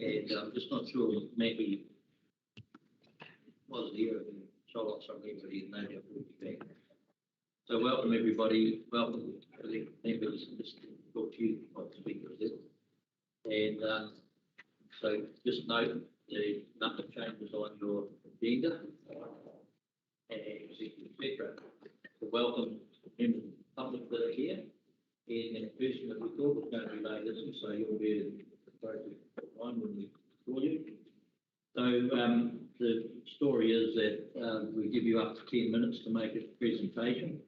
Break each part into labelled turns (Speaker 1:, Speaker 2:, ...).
Speaker 1: and I'm just not sure, maybe wasn't here, and so on, some everybody in that will be back. So welcome everybody, welcome the members, just talk to you, not speak with it. And so just note the number changes on your agenda, and etc. So welcome members of the public that are here, and the person that we thought was going to be late, so you'll be appropriate time when we call you. So the story is that we give you up to 10 minutes to make a presentation.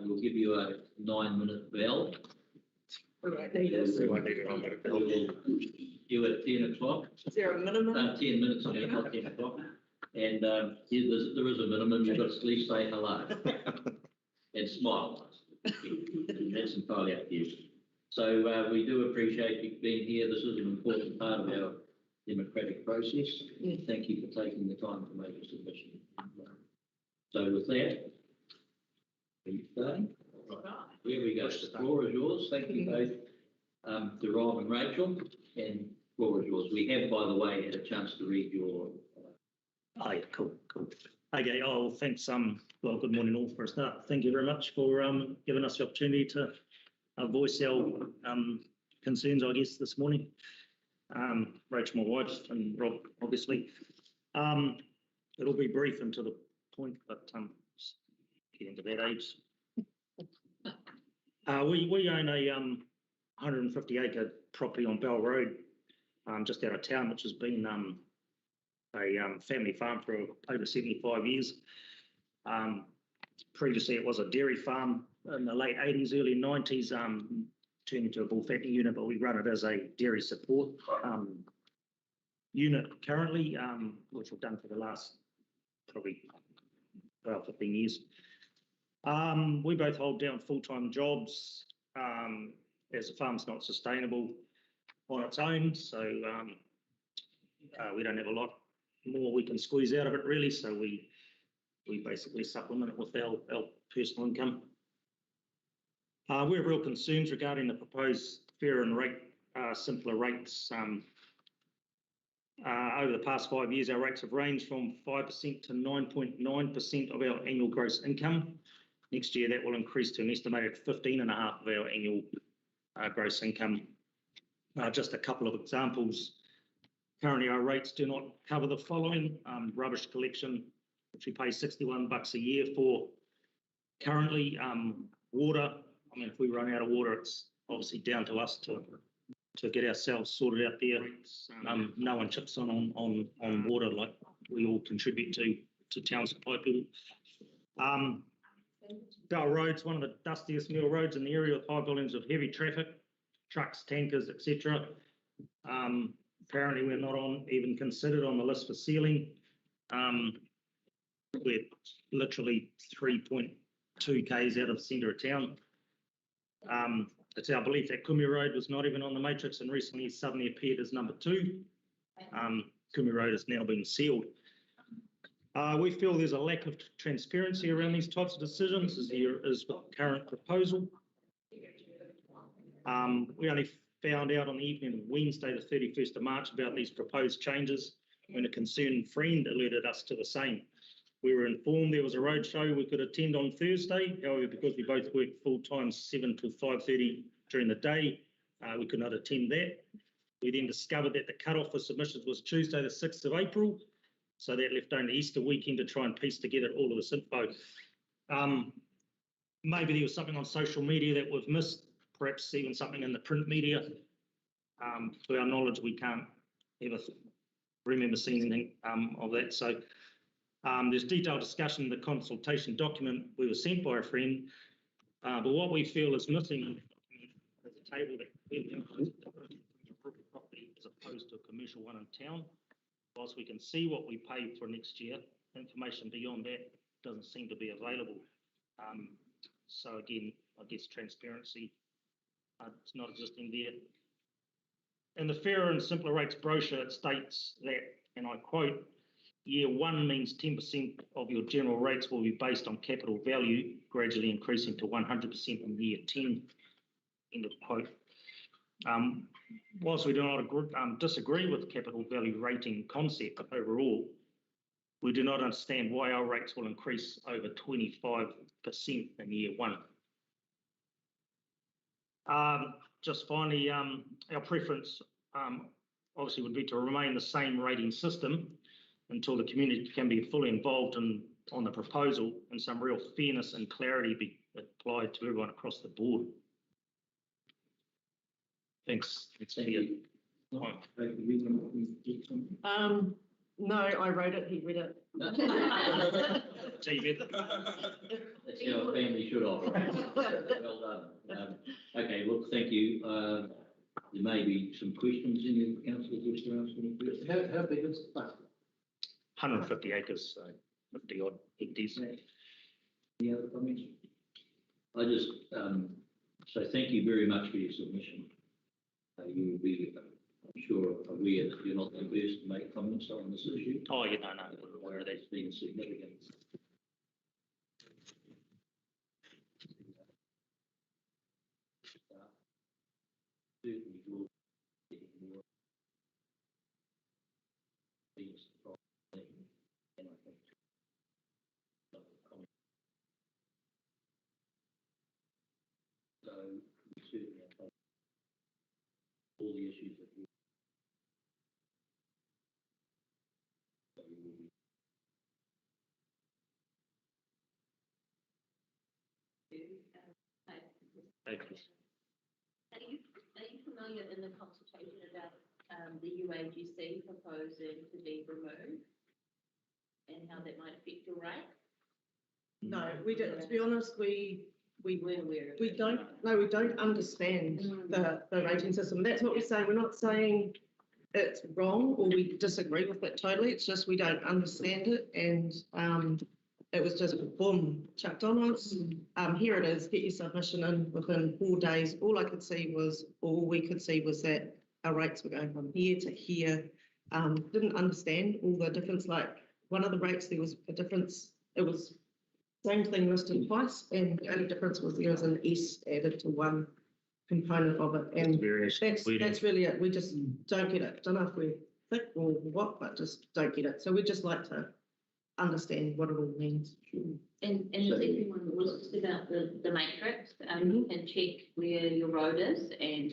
Speaker 1: We'll give you a 9-minute bell.
Speaker 2: We won't need it.
Speaker 3: We won't need a 9-minute bell.
Speaker 1: You at 10 o'clock.
Speaker 2: Is there a minimum?
Speaker 1: 10 minutes, yeah, not 10 o'clock. And there is a minimum. You've got to at least say hello and smile. That's entirely up to you. So we do appreciate you being here. This is an important part of our democratic process.
Speaker 2: Yeah.
Speaker 1: Thank you for taking the time to make a submission. So with that, are you starting? Right. Here we go. The floor is yours. Thank you both to Rob and Rachel, and the floor is yours. We have, by the way, had a chance to read your...
Speaker 3: Oh, yeah, cool. Okay, thanks. Well, good morning all for a start. Thank you very much for giving us the opportunity to voice our concerns, I guess, this morning. Rachel, my wife, and Rob, obviously. It'll be brief and to the point, but getting to that age. We own a 150-acre property on Bell Road, just out of town, which has been a family farm for over 75 years. Previously, it was a dairy farm in the late 80s, early 90s, turned into a bull fattening unit, but we run it as a dairy support unit currently, which we've done for the last probably 15 years. We both hold down full-time jobs as the farm's not sustainable on its own, so we don't have a lot more we can squeeze out of it really, so we basically supplement it with our personal income. We have real concerns regarding the proposed fairer and simpler rates. Over the past 5 years, our rates have ranged from 5% to 9.9% of our annual gross income. Next year, that will increase to an estimated 15.5% of our annual gross income. Just a couple of examples. Currently, our rates do not cover the following: rubbish collection, which we pay $61 a year for. Currently, water. I mean, if we run out of water, it's obviously down to us to get ourselves sorted out there. No one chips on water, like we all contribute to town supply people. Bell Road's one of the dustiest mill roads in the area with high volumes of heavy traffic, trucks, tankers, etc. Apparently, we're not even considered on the list for sealing. We're literally 3.2 k's out of the centre of town. It's our belief that Kumi Road was not even on the matrix and recently suddenly appeared as number 2. Kumi Road has now been sealed. We feel there's a lack of transparency around these types of decisions, as there is with the current proposal. We only found out on the evening of Wednesday, the 31st of March, about these proposed changes when a concerned friend alerted us to the same. We were informed there was a roadshow we could attend on Thursday. However, because we both work full-time 7 to 5:30 during the day, we could not attend that. We then discovered that the cut-off for submissions was Tuesday, the 6th of April. So that left only Easter weekend to try and piece together all of this info. Maybe there was something on social media that we've missed, perhaps even something in the print media. To our knowledge, we can't ever remember seeing anything of that. So there's detailed discussion in the consultation document we were sent by a friend, but what we feel is missing is a table that clearly outlines the difference between a rural property as opposed to a commercial one in town. Whilst we can see what we pay for next year, information beyond that doesn't seem to be available. So again, I guess transparency it's not existing there. In the Fairer and Simpler Rates brochure, it states that, and I quote, year 1 means 10% of your general rates will be based on capital value, gradually increasing to 100% in year 10, end of quote. Whilst we do not disagree with the capital value rating concept overall, we do not understand why our rates will increase over 25% in year one. Just finally, our preference obviously would be to remain the same rating system until the community can be fully involved on the proposal and some real fairness and clarity be applied to everyone across the board. Thanks.
Speaker 1: Thank you.
Speaker 2: No, I wrote it, he read it.
Speaker 3: So you bet.
Speaker 1: That's how a family should operate. Well done. Okay, look, thank you. There may be some questions in the council wish to ask any questions. How big is the park?
Speaker 3: 150 acres, so 50 odd hectares.
Speaker 1: Any other comments? I just so thank you very much for your submission. You will be, I'm sure, aware that you're not the first to make comments on this issue.
Speaker 3: Oh, yeah, no,
Speaker 1: Where that's been significant. Certainly will be more things from them, and I think so we certainly have all the issues that we will be.
Speaker 3: Thank you.
Speaker 4: Are you familiar in the consultation about the UAGC proposing to be removed and how that might affect your rate?
Speaker 2: No, we don't, to be honest, we
Speaker 4: weren't aware of
Speaker 2: we
Speaker 4: it.
Speaker 2: don't understand the rating system. That's what we're saying. We're not saying it's wrong or we disagree with it totally. It's just we don't understand it, and it was just boom, chucked on us. Here it is, get your submission in within 4 days. All we could see was that our rates were going from here to here. Didn't understand all the difference. Like one of the rates, there was a difference. It was same thing listed twice, and the only difference was there was an S added to one component of it. And that's really it. We just don't get it. Don't know if we're thick or what, but just don't get it. So we'd just like to understand what it all means.
Speaker 4: And the second one was just about the matrix. You can check where your road is, and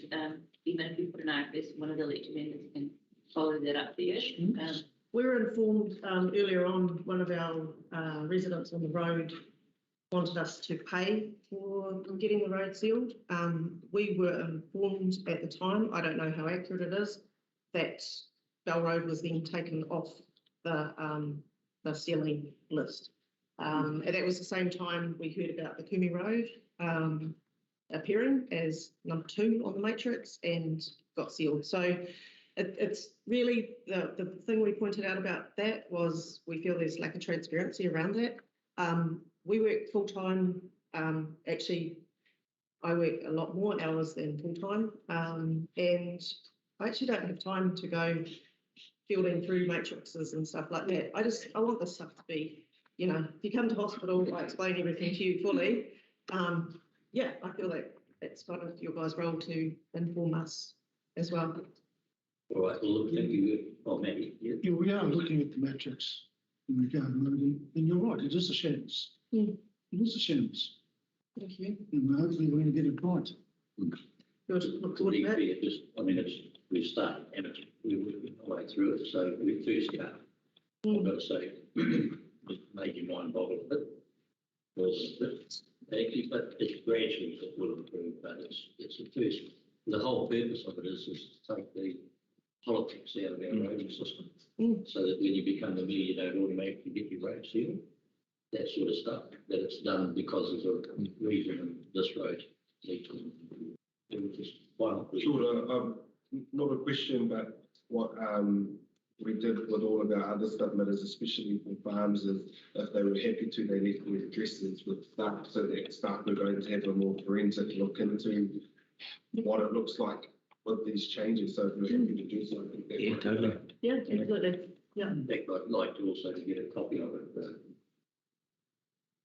Speaker 4: even if you put an RFS, one of the elected members can follow that up for you.
Speaker 2: We were informed earlier on, one of our residents on the road wanted us to pay for getting the road sealed. We were informed at the time, I don't know how accurate it is, that Bell Road was then taken off the sealing list. And that was the same time we heard about the Kumi Road appearing as number 2 on the matrix and got sealed. So it's really the thing we pointed out about that was we feel there's lack of transparency around that. We work full-time. Actually, I work a lot more hours than full-time, and I actually don't have time to go fielding through matrices and stuff like that. I want this stuff to be, if you come to hospital, I explain everything to you fully. Yeah, I feel like it's kind of your guys' role to inform us as well.
Speaker 1: All right, well, look, thank you. Oh, Matty. Yeah.
Speaker 5: Yeah, we are looking at the matrix in regard to loading, and you're right, it is a shambles. It is a shambles.
Speaker 2: Thank you.
Speaker 5: And hopefully we're going to get it right.
Speaker 2: Look
Speaker 1: To be fair, we've started, and we're working our way through it. So we first start, I've got to say, just made your mind boggle a bit. Actually, but it's gradually that will improve, but it's the first. The whole purpose of it is to take the politics out of our rating system, so that when you become a mayor, you don't automatically get your road sealed. That sort of stuff. That it's done because of a reason in this road. It was just final question.
Speaker 6: Sure. Not a question, but what we did with all of our other submitters, especially for farms, is if they were happy to, they left their addresses with staff, so that staff were going to have a more forensic look into what it looks like with these changes. So if you're happy to do so, I think that might
Speaker 1: totally.
Speaker 2: Yeah, absolutely. Yeah.
Speaker 1: In fact, I'd like to also to get a copy of it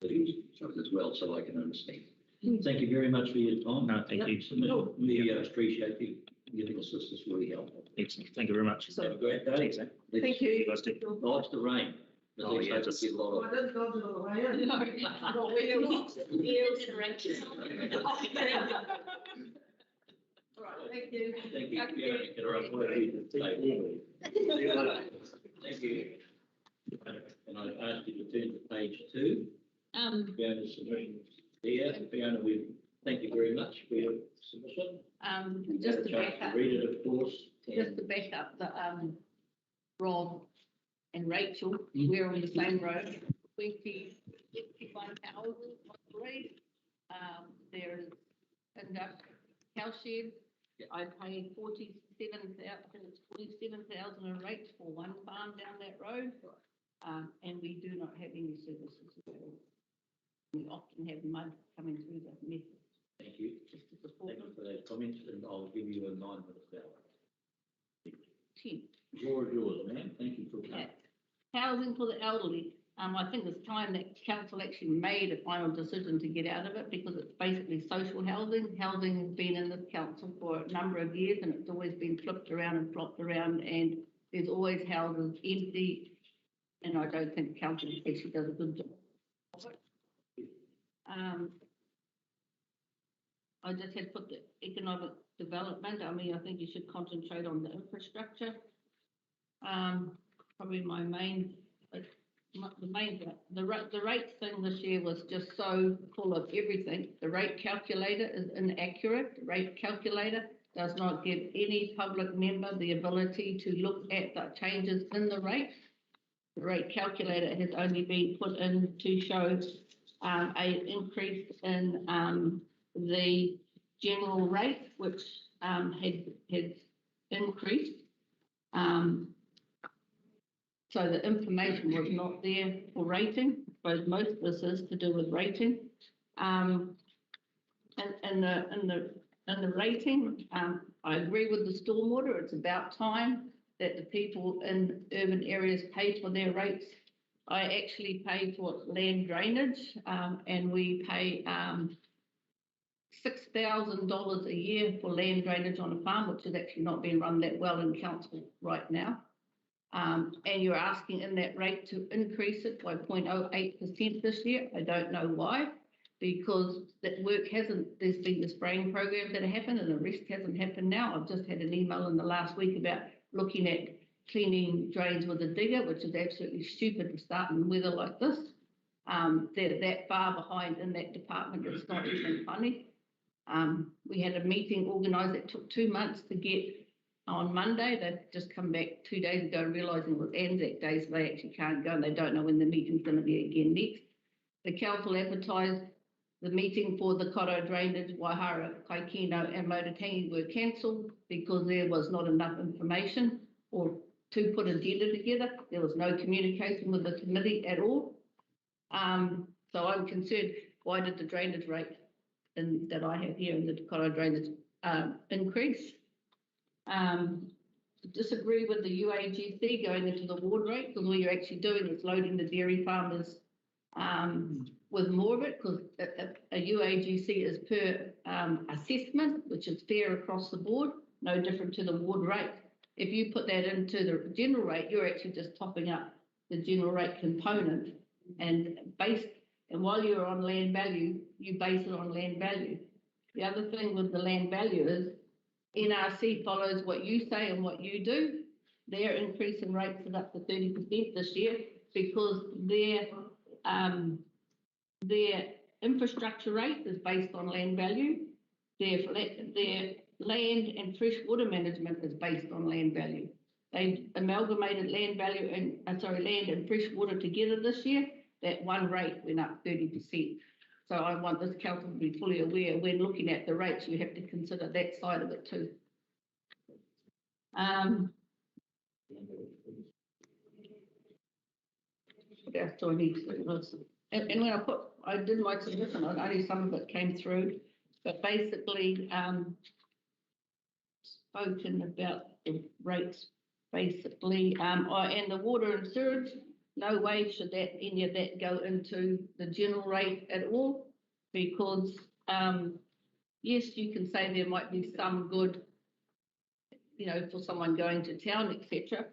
Speaker 1: as well, so I can understand. Thank you very much for your time.
Speaker 3: No, thank you.
Speaker 1: We appreciate you giving us. This is really helpful.
Speaker 3: Excellent. Thank you very much.
Speaker 1: Have a great day.
Speaker 3: Thanks, eh?
Speaker 2: Thank
Speaker 3: You
Speaker 2: you.
Speaker 3: guys do.
Speaker 1: Dodge the rain. The
Speaker 3: Oh,
Speaker 1: next
Speaker 3: yeah,
Speaker 1: day
Speaker 3: just-
Speaker 1: we get a lot
Speaker 2: I
Speaker 1: of.
Speaker 2: didn't dodge it on the way in.
Speaker 4: No.
Speaker 2: Not where you lost.
Speaker 4: Yield interaction.
Speaker 2: All right, thank you.
Speaker 1: Thank you. Yeah, get around what I need to say. Thank you. And I asked you to turn to page 2. Fiona's submission there. Fiona, we thank you very much for your submission.
Speaker 4: Just
Speaker 1: Had a
Speaker 4: to back
Speaker 1: chance
Speaker 4: up,
Speaker 1: Read it, of course.
Speaker 4: just to back up, Rob and Rachel, we're on the same road, 21 houses on the road. There's industrial cow shed. I paid 47,000 in rates for one farm down that road. And we do not have any services available. We often have mud coming through the method,
Speaker 1: Thank you.
Speaker 4: just to support
Speaker 1: Thank you
Speaker 4: them.
Speaker 1: for those comments, and I'll give you a 9-minute bell.
Speaker 4: 10.
Speaker 1: Floor is yours, ma'am. Thank you for
Speaker 4: Yeah.
Speaker 1: coming.
Speaker 4: Housing for the elderly. I think it's time that council actually made a final decision to get out of it because it's basically social housing. Housing has been in this council for a number of years and it's always been flipped around and flopped around and there's always houses empty. And I don't think council actually does a good job of it. I just had put the economic development. I mean, I think you should concentrate on the infrastructure. Probably my main, the rate thing this year was just so full of everything. The rate calculator is inaccurate. The rate calculator does not give any public member the ability to look at the changes in the rate. The rate calculator has only been put in to show an increase in the general rate, which had increased. So the information was not there for rating. I suppose most of this is to do with rating. And the rating, I agree with the stormwater. It's about time that the people in urban areas pay for their rates. I actually pay for land drainage, and we pay $6,000 a year for land drainage on a farm, which is actually not being run that well in council right now. And you're asking in that rate to increase it by 0.08% this year. I don't know why, because that work hasn't, there's been the spraying programs that have happened and the rest hasn't happened now. I've just had an email in the last week about looking at cleaning drains with a digger, which is absolutely stupid to start in weather like this. They're that far behind in that department, it's not even funny. We had a meeting organised that took 2 months to get on Monday. They've just come back 2 days ago realising it was Anzac Day, so they actually can't go and they don't know when the meeting's going to be again next. The council advertised the meeting for the Koro Drainage, Waihara, Kaikino and Motutangi were cancelled because there was not enough information or to put an agenda together. There was no communication with the committee at all. So I'm concerned, why did the drainage rate that I have here in the Koro Drainage increase? Disagree with the UAGC going into the ward rate, because all you're actually doing is loading the dairy farmers with more of it, because a UAGC is per assessment, which is fair across the board, no different to the ward rate. If you put that into the general rate, you're actually just topping up the general rate component and while you're on land value, you base it on land value. The other thing with the land value is NRC follows what you say and what you do. Their increase in rates is up to 30% this year because their infrastructure rate is based on land value. Their land and freshwater management is based on land value. They amalgamated land value and land and freshwater together this year. That one rate went up 30%. So I want this council to be fully aware when looking at the rates, you have to consider that side of it too. What else do I need to do? And when I did my submission, only some of it came through, but basically spoken about the rates, basically, and the water and sewage. No way should any of that go into the general rate at all, because yes, you can say there might be some good you know, for someone going to town, etc.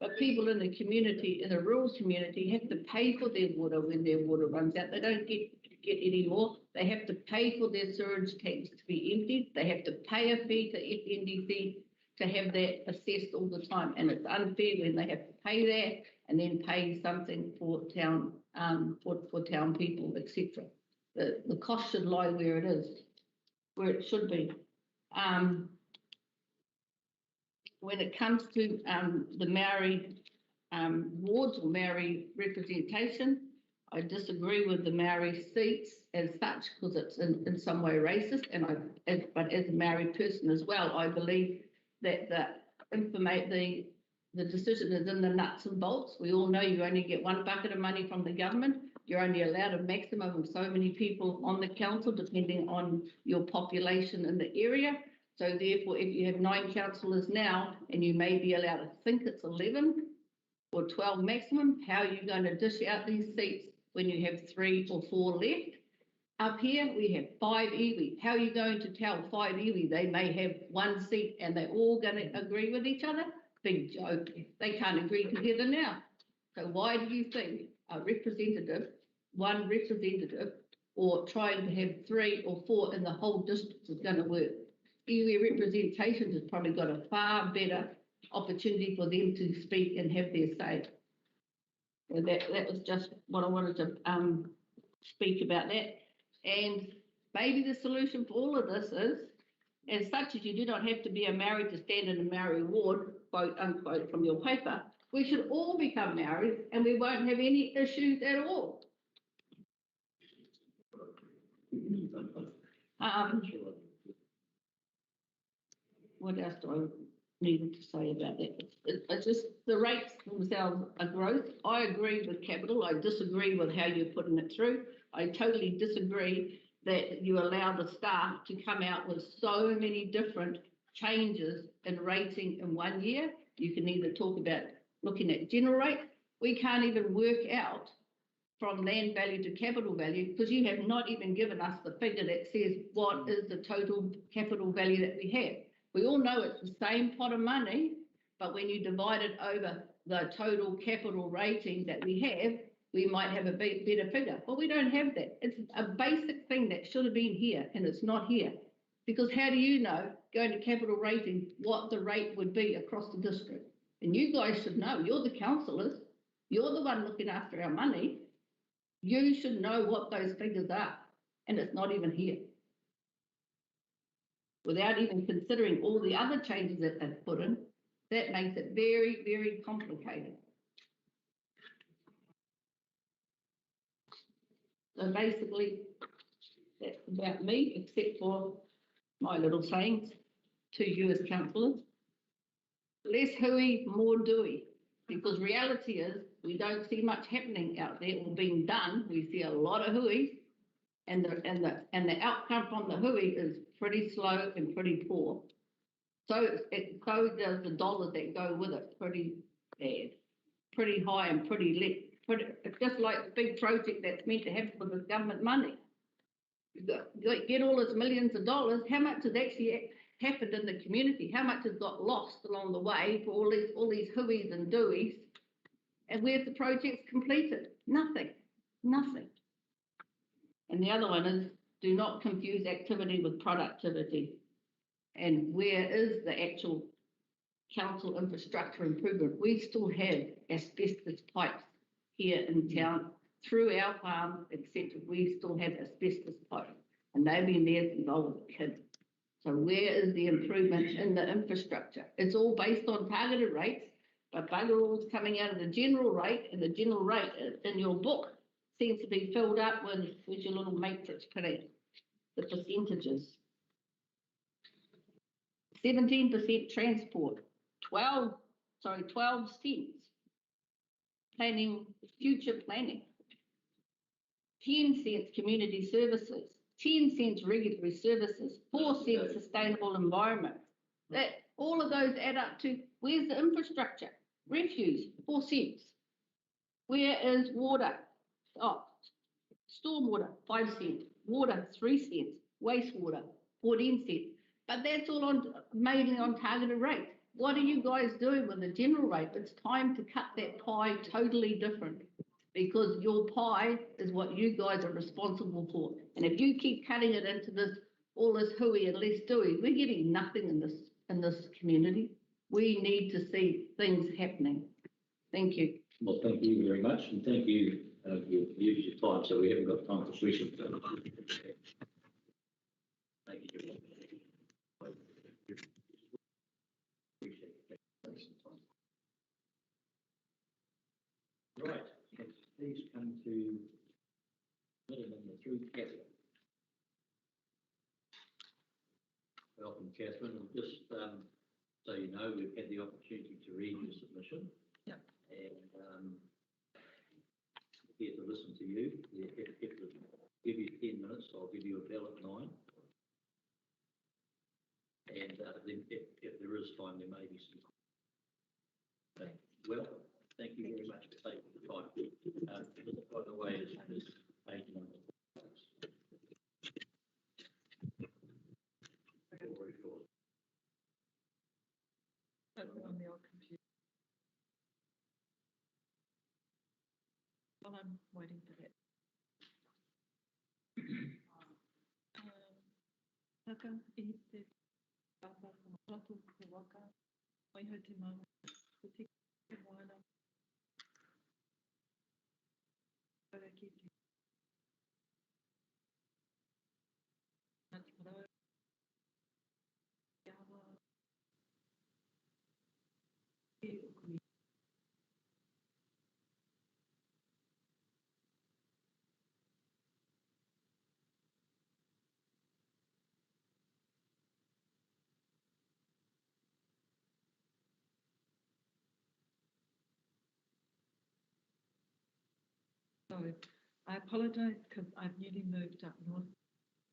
Speaker 4: But people in the community, in the rural community, have to pay for their water when their water runs out. They don't get any more. They have to pay for their sewage tanks to be emptied. They have to pay a fee to FNDC to have that assessed all the time. And it's unfair when they have to pay that and then pay something for town, for town people, etc. The cost should lie where it is, where it should be. When it comes to the Maori wards or Maori representation, I disagree with the Maori seats as such because it's in some way racist. And but as a Maori person as well, I believe that the decision is in the nuts and bolts. We all know you only get one bucket of money from the government. You're only allowed a maximum of so many people on the council, depending on your population in the area. So therefore, if you have 9 councillors now, and you may be allowed, I think it's 11 or 12 maximum, how are you going to dish out these seats when you have 3 or 4 left? Up here, we have 5 iwi. How are you going to tell 5 iwi they may have 1 seat and they're all going to agree with each other? Big joke. They can't agree together now. So why do you think a representative, 1 representative, or trying to have 3 or 4 in the whole district is going to work? Iwi representation has probably got a far better opportunity for them to speak and have their say. So that was just what I wanted to speak about that. And maybe the solution for all of this is, as such as you do not have to be a Maori to stand in a Maori ward, quote unquote, from your paper, we should all become Maori and we won't have any issues at all. What else do I need to say about that? It's just the rates themselves are growth. I agree with capital. I disagree with how you're putting it through. I totally disagree that you allow the staff to come out with so many different changes in rating in 1 year. You can either talk about looking at general rate. We can't even work out from land value to capital value because you have not even given us the figure that says what is the total capital value that we have. We all know it's the same pot of money, but when you divide it over the total capital rating that we have, we might have a better figure. But we don't have that. It's a basic thing that should have been here, and it's not here. Because how do you know, going to capital rating, what the rate would be across the district? And you guys should know. You're the councillors. You're the one looking after our money. You should know what those figures are, and it's not even here. Without even considering all the other changes that they've put in, that makes it very, very complicated. So basically, that's about me, except for my little sayings to you as councillors. Less hooey, more doey, because reality is we don't see much happening out there or being done. We see a lot of hooey, and the outcome from the hooey is pretty slow and pretty poor. So does the dollars that go with it pretty bad, pretty high and pretty less. It's just like the big project that's meant to happen with the government money. You get all this millions of dollars. How much has actually happened in the community? How much has got lost along the way for all these hooeys and doeys? And where's the projects completed? Nothing. And the other one is, do not confuse activity with productivity. And where is the actual council infrastructure improvement? We still have asbestos pipes here in town through our farm, etc. We still have asbestos pipes, and they've been there since I was a kid. So where is the improvement in the infrastructure? It's all based on targeted rates, but bugger all's coming out of the general rate, and the general rate in your book seems to be filled up with your little matrix plan, the percentages. 17% transport, 12 cents. Planning, future planning. 10 cents community services, 10 cents regulatory services, 4 cents sustainable environment. That all of those add up to, where's the infrastructure? Refuse, 4 cents. Where is water? Oh, stormwater, 5 cents. Water, 3 cents. Wastewater, 14 cents. But that's all mainly on targeted rate. what are you guys doing with the general rate? It's time to cut that pie totally different. Because your pie is what you guys are responsible for. And if you keep cutting it into this, all this hooey and less doey, we're getting nothing in this community. We need to see things happening. Thank you.
Speaker 1: Well, thank you very much, and thank you for your time, so we haven't got time for questions. Thank you. Right, please come to letter number 3, Catherine. Welcome, Catherine, and just so you know, we've had the opportunity to read your submission.
Speaker 7: Yep.
Speaker 1: And here to listen to you. If we give you 10 minutes, I'll give you a bell at 9. And then if there is time, there may be some. Okay. Welcome. Thank you very much for taking the time. By the way, is page number.
Speaker 7: Open on the old computer. While I'm waiting for that. Naka i te papa ko ratu te waka. Mai ho te mau. Ko te moana. Para ki te. Ngāti Porou. Iawa. E ukui. So I apologize because I've newly moved up north.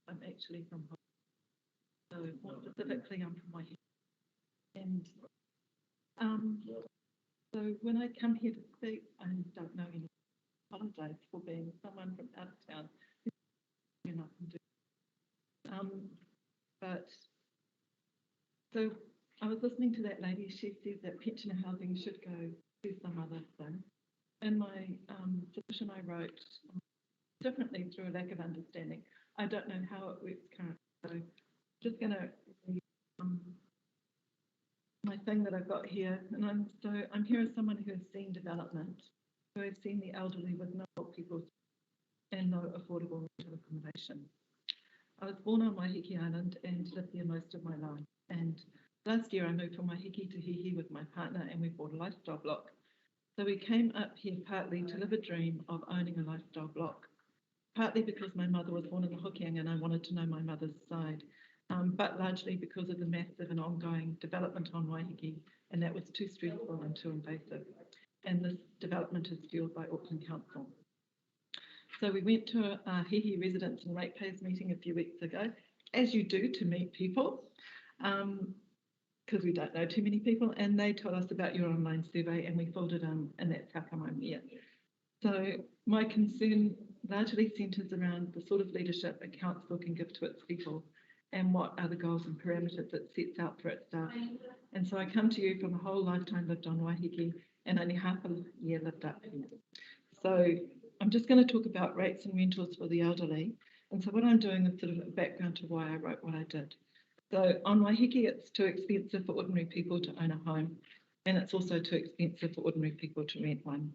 Speaker 7: I'm actually from home. So more specifically, I'm from Waihi. And so when I come here to speak, I don't know any. Apologize for being someone from out of town. You're not do. But so I was listening to that lady. She said that pensioner housing should go to some other thing. In my submission, I wrote differently through a lack of understanding. I don't know how it works currently. So I'm just going to read my thing that I've got here. And I'm here as someone who has seen development, who has seen the elderly with no people and no affordable rental accommodation. I was born on Waiheke Island and lived there most of my life. And last year I moved from Waiheke to Hihi with my partner, and we bought a lifestyle block. So we came up here partly to live a dream of owning a lifestyle block, partly because my mother was born in the Hokianga and I wanted to know my mother's side, but largely because of the massive and ongoing development on Waiheke, and that was too stressful and too invasive. And this development is fueled by Auckland Council. So we went to a Hihi Residents and Ratepayers meeting a few weeks ago, as you do to meet people, because we don't know too many people, and they told us about your online survey and we filled it in, and that's how come I'm here. So my concern largely centres around the sort of leadership a council can give to its people and what are the goals and parameters it sets out for its staff. And so I come to you from a whole lifetime lived on Waiheke and only half a year lived up here. So I'm just going to talk about rates and rentals for the elderly. And so what I'm doing is sort of a background to why I wrote what I did. So on Waiheke, it's too expensive for ordinary people to own a home, and it's also too expensive for ordinary people to rent one.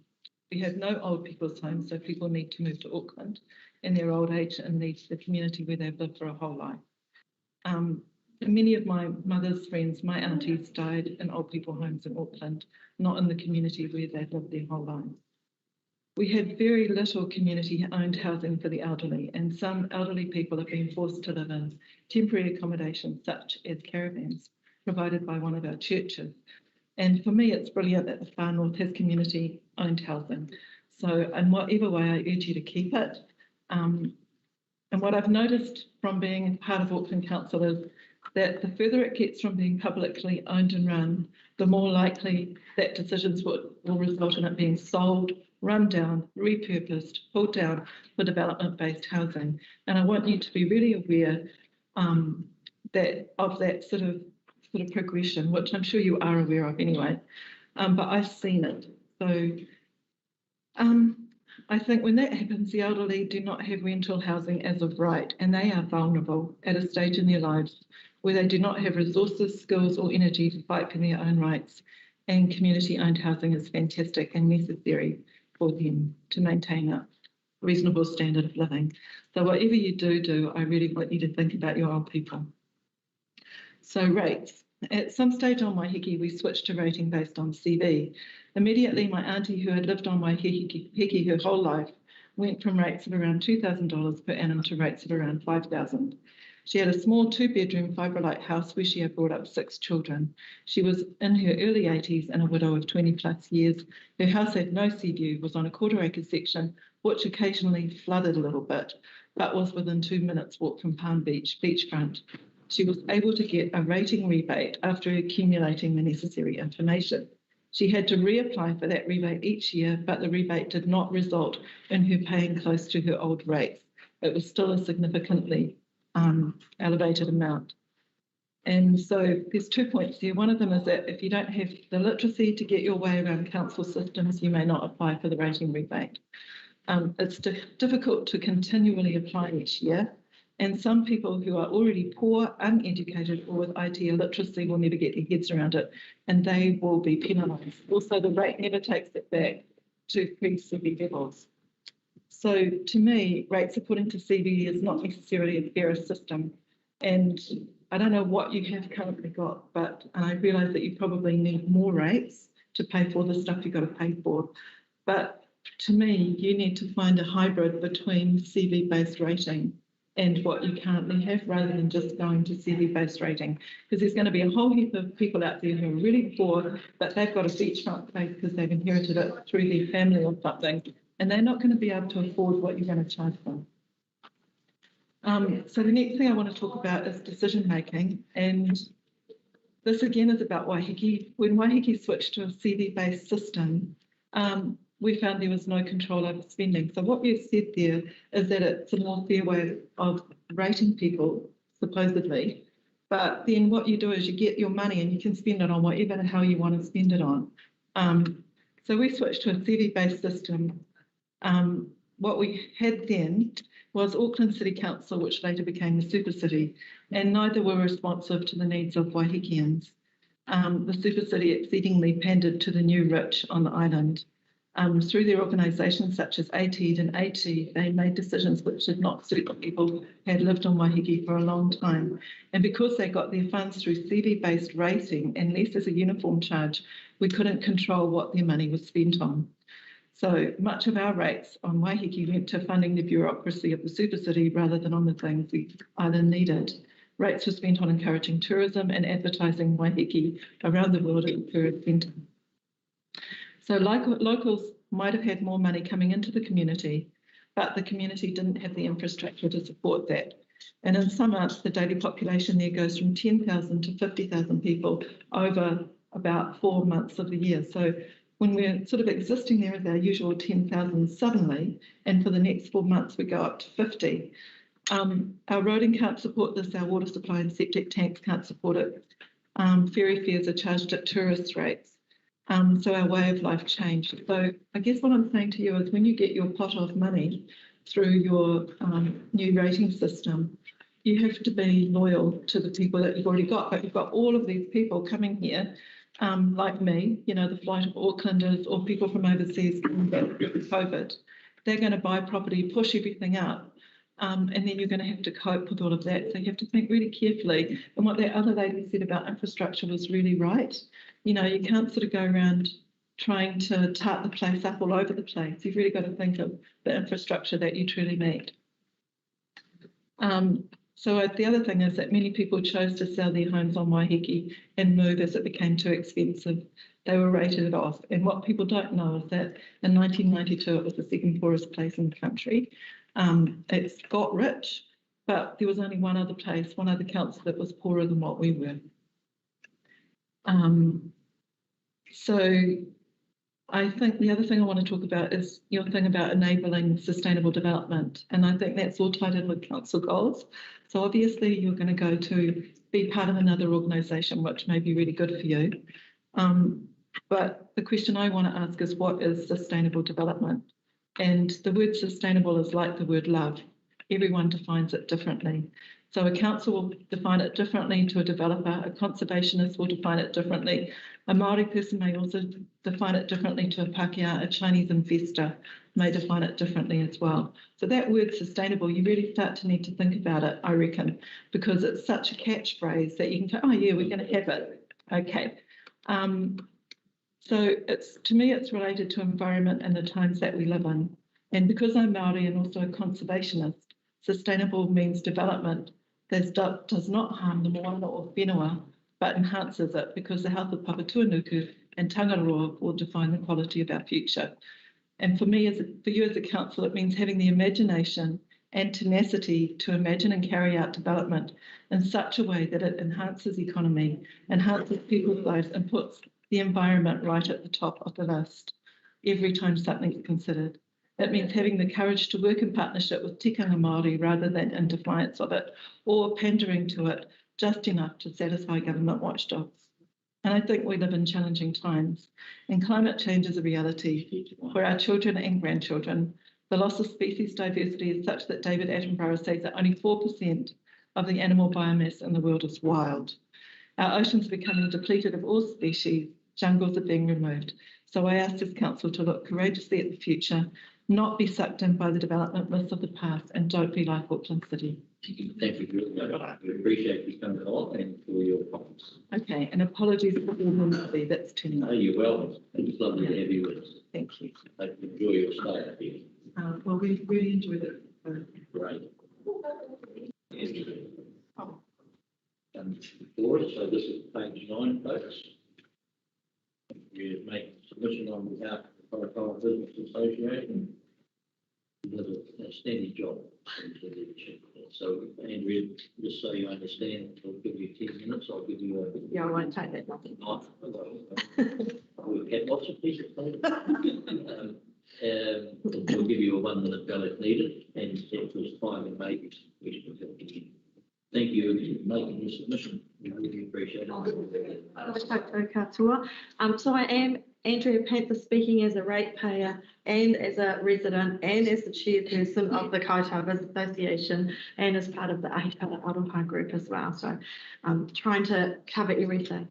Speaker 7: We have no old people's homes, so people need to move to Auckland in their old age and leave the community where they've lived for a whole life. Many of my mother's friends, my aunties, died in old people homes in Auckland, not in the community where they've lived their whole lives. We have very little community-owned housing for the elderly, and some elderly people have been forced to live in temporary accommodation, such as caravans, provided by one of our churches. And for me, it's brilliant that the Far North has community-owned housing. So in whatever way, I urge you to keep it. And what I've noticed from being part of Auckland Council is that the further it gets from being publicly owned and run, the more likely that decisions will result in it being sold, run down, repurposed, pulled down for development-based housing. And I want you to be really aware that of that sort of sort of progression, which I'm sure you are aware of anyway, but I've seen it. So I think when that happens, the elderly do not have rental housing as of right, and they are vulnerable at a stage in their lives where they do not have resources, skills, or energy to fight for their own rights. And community-owned housing is fantastic and necessary for them to maintain a reasonable standard of living. So whatever you do, I really want you to think about your old people. So rates. At some stage on Waiheke, we switched to rating based on CV. Immediately, my auntie, who had lived on Waiheke her whole life, went from rates of around $2,000 per annum to rates of around $5,000. She had a small 2-bedroom fibrillite house where she had brought up 6 children. She was in her early 80s and a widow of 20 plus years. Her house had no sea view, was on a quarter-acre section, which occasionally flooded a little bit, but was within 2 minutes walk from Palm Beach beachfront. She was able to get a rating rebate after accumulating the necessary information. She had to reapply for that rebate each year, but the rebate did not result in her paying close to her old rates. It was still a significantly elevated amount. And so there's 2 points here. One of them is that if you don't have the literacy to get your way around council systems, you may not apply for the rating rebate. It's difficult to continually apply each year. And some people who are already poor, uneducated, or with IT illiteracy will never get their heads around it, and they will be penalised. Also, the rate never takes it back to pre-CV levels. So to me, rates according to CV is not necessarily a fairer system. And I don't know what you have currently got, but I realise that you probably need more rates to pay for the stuff you've got to pay for. But to me, you need to find a hybrid between CV-based rating and what you currently have, rather than just going to CV-based rating, because there's going to be a whole heap of people out there who are really poor, but they've got a beachfront place because they've inherited it through their family or something, and they're not going to be able to afford what you're going to charge them. So the next thing I want to talk about is decision making, and this again is about Waiheke. When Waiheke switched to a CV-based system, we found there was no control over spending. So what we've said there is that it's a more fair way of rating people, supposedly. But then what you do is you get your money and you can spend it on whatever the hell you want to spend it on. So we switched to a CV-based system. What we had then was Auckland City Council, which later became the Super City, and neither were responsive to the needs of Waihekians. The Super City exceedingly pandered to the new rich on the island. Through their organisations such as ATED and AT, they made decisions which did not suit the people who had lived on Waiheke for a long time. And because they got their funds through CV-based rating and less as a uniform charge, we couldn't control what their money was spent on. So much of our rates on Waiheke went to funding the bureaucracy of the Super City rather than on the things the island needed. Rates were spent on encouraging tourism and advertising Waiheke around the world as a tourist centre. So locals might have had more money coming into the community, but the community didn't have the infrastructure to support that. And in some months, the daily population there goes from 10,000 to 50,000 people over about 4 months of the year. So when we're sort of existing there as our usual 10,000 suddenly, and for the next 4 months we go up to 50, our roading can't support this, our water supply and septic tanks can't support it. Ferry fares are charged at tourist rates. So our way of life changed. So I guess what I'm saying to you is when you get your pot of money through your new rating system, you have to be loyal to the people that you've already got. But you've got all of these people coming here, like me, you know, the flight of Aucklanders or people from overseas coming back with COVID. They're going to buy property, push everything up, and then you're going to have to cope with all of that. So you have to think really carefully. And what that other lady said about infrastructure was really right. You know, you can't sort of go around trying to tart the place up all over the place. You've really got to think of the infrastructure that you truly need. So the other thing is that many people chose to sell their homes on Waiheke and move as it became too expensive. They were rated off. And what people don't know is that in 1992, it was the second poorest place in the country. It's got rich, but there was only one other place, one other council that was poorer than what we were. So I think the other thing I want to talk about is your thing about enabling sustainable development. And I think that's all tied in with council goals. So obviously you're going to go to be part of another organisation, which may be really good for you. But the question I want to ask is, what is sustainable development? And the word sustainable is like the word love. Everyone defines it differently. So a council will define it differently to a developer, a conservationist will define it differently, a Māori person may also define it differently to a Pākehā, a Chinese investor may define it differently as well. So that word sustainable, you really start to need to think about it, I reckon, because it's such a catchphrase that you can go, oh yeah, we're going to have it. Okay. So to me, it's related to environment and the times that we live in. And because I'm Māori and also a conservationist, sustainable means development that does not harm the moana or whenua, but enhances it, because the health of Papatūānuku and Tangaroa will define the quality of our future. And for me, for you as a council, it means having the imagination and tenacity to imagine and carry out development in such a way that it enhances economy, enhances people's lives, and puts the environment right at the top of the list every time something's considered. It means having the courage to work in partnership with tikanga Māori rather than in defiance of it, or pandering to it just enough to satisfy government watchdogs. And I think we live in challenging times, and climate change is a reality for our children and grandchildren. The loss of species diversity is such that David Attenborough says that only 4% of the animal biomass in the world is wild. Our oceans are becoming depleted of all species, jungles are being removed. So I ask this council to look courageously at the future, not be sucked in by the development myths of the past, and don't be like Auckland City.
Speaker 1: Thank you, Julia. We appreciate you coming along and for your comments.
Speaker 7: Okay, and apologies for all the that's turning up.
Speaker 1: Oh, you're welcome. It's lovely to have you with us.
Speaker 7: Thank you.
Speaker 1: Hope you enjoy your stay up here.
Speaker 7: Well, we really enjoyed it.
Speaker 1: Great. And for us, so this is page 9, folks. We make submission on behalf of the Whakapapa Business Association. You did an outstanding job. So, Andrea, just so you understand, I'll give you 10 minutes. I'll give you a.
Speaker 2: Yeah, I won't take that.
Speaker 1: We've had lots of pieces. We'll give you a 1-minute bell if needed, and if there's time and maybe questions at the end. Thank you for making your submission. We really appreciate it.
Speaker 8: So I am Andrea Panther, speaking as a ratepayer and as a resident and as the chairperson of the Kaitaha Business Association and as part of the Ahipara Aroha group as well. So I'm trying to cover everything.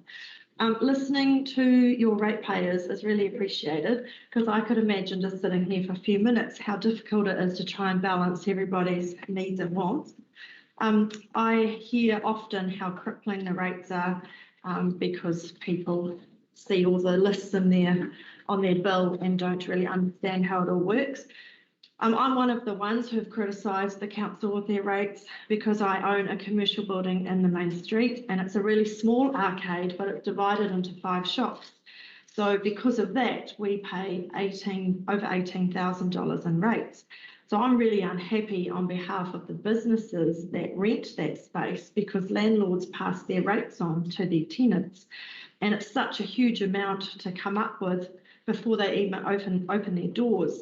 Speaker 8: Listening to your ratepayers is really appreciated, because I could imagine just sitting here for a few minutes how difficult it is to try and balance everybody's needs and wants. I hear often how crippling the rates are because people see all the lists in there on their bill and don't really understand how it all works. I'm one of the ones who've criticised the council with their rates because I own a commercial building in the main street, and it's a really small arcade, but it's divided into 5 shops. So because of that, we pay over $18,000 in rates. So I'm really unhappy on behalf of the businesses that rent that space, because landlords pass their rates on to their tenants. And it's such a huge amount to come up with before they even open their doors.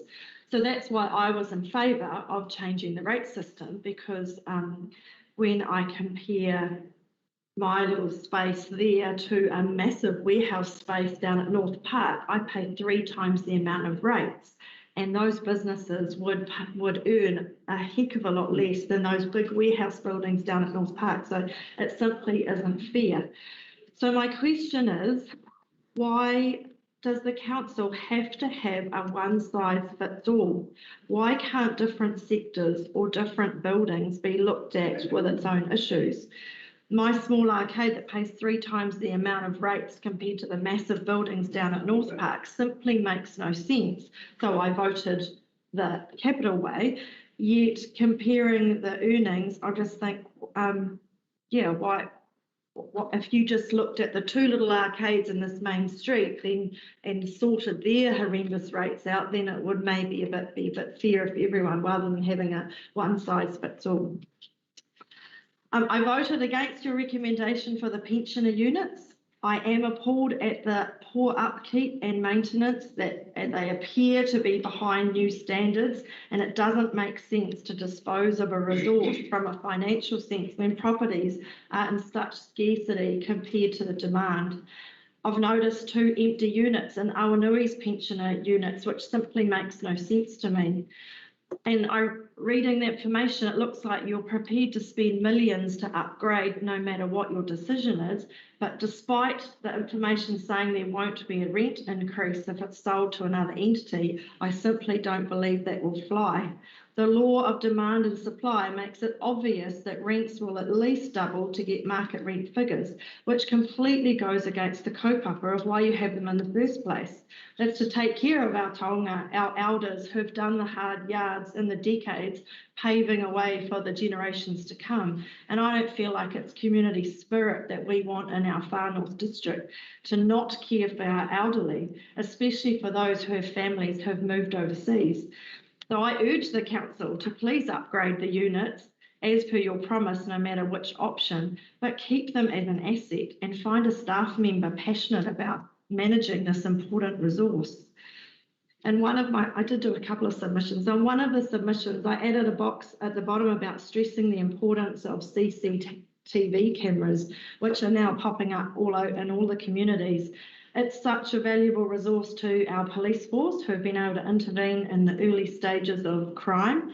Speaker 8: So that's why I was in favour of changing the rate system, because when I compare my little space there to a massive warehouse space down at North Park, I paid 3 times the amount of rates. And those businesses would earn a heck of a lot less than those big warehouse buildings down at North Park. So it simply isn't fair. So my question is, why does the council have to have a one-size-fits-all? Why can't different sectors or different buildings be looked at with its own issues? My small arcade that pays 3 times the amount of rates compared to the massive buildings down at North Park simply makes no sense. So I voted the capital way, yet comparing the earnings, I just think, yeah, why? If you just looked at the 2 little arcades in this main street and sorted their horrendous rates out, then it would maybe be a bit fair for everyone rather than having a one-size-fits-all. I voted against your recommendation for the pensioner units. I am appalled at the poor upkeep and maintenance and they appear to be behind new standards, and it doesn't make sense to dispose of a resource from a financial sense when properties are in such scarcity compared to the demand. I've noticed 2 empty units in Awanui's pensioner units, which simply makes no sense to me. And reading the information, it looks like you're prepared to spend millions to upgrade no matter what your decision is. But despite the information saying there won't be a rent increase if it's sold to another entity, I simply don't believe that will fly. The law of demand and supply makes it obvious that rents will at least double to get market rent figures, which completely goes against the kaupapa of why you have them in the first place. That's to take care of our taonga, our elders who've done the hard yards in the decades, paving a way for the generations to come. And I don't feel like it's community spirit that we want in our Far North District to not care for our elderly, especially for those who have families who have moved overseas. So I urge the council to please upgrade the units as per your promise, no matter which option, but keep them as an asset and find a staff member passionate about managing this important resource. And I did do a couple of submissions. On one of the submissions, I added a box at the bottom about stressing the importance of CCTV cameras, which are now popping up all out in all the communities. It's such a valuable resource to our police force who have been able to intervene in the early stages of crime.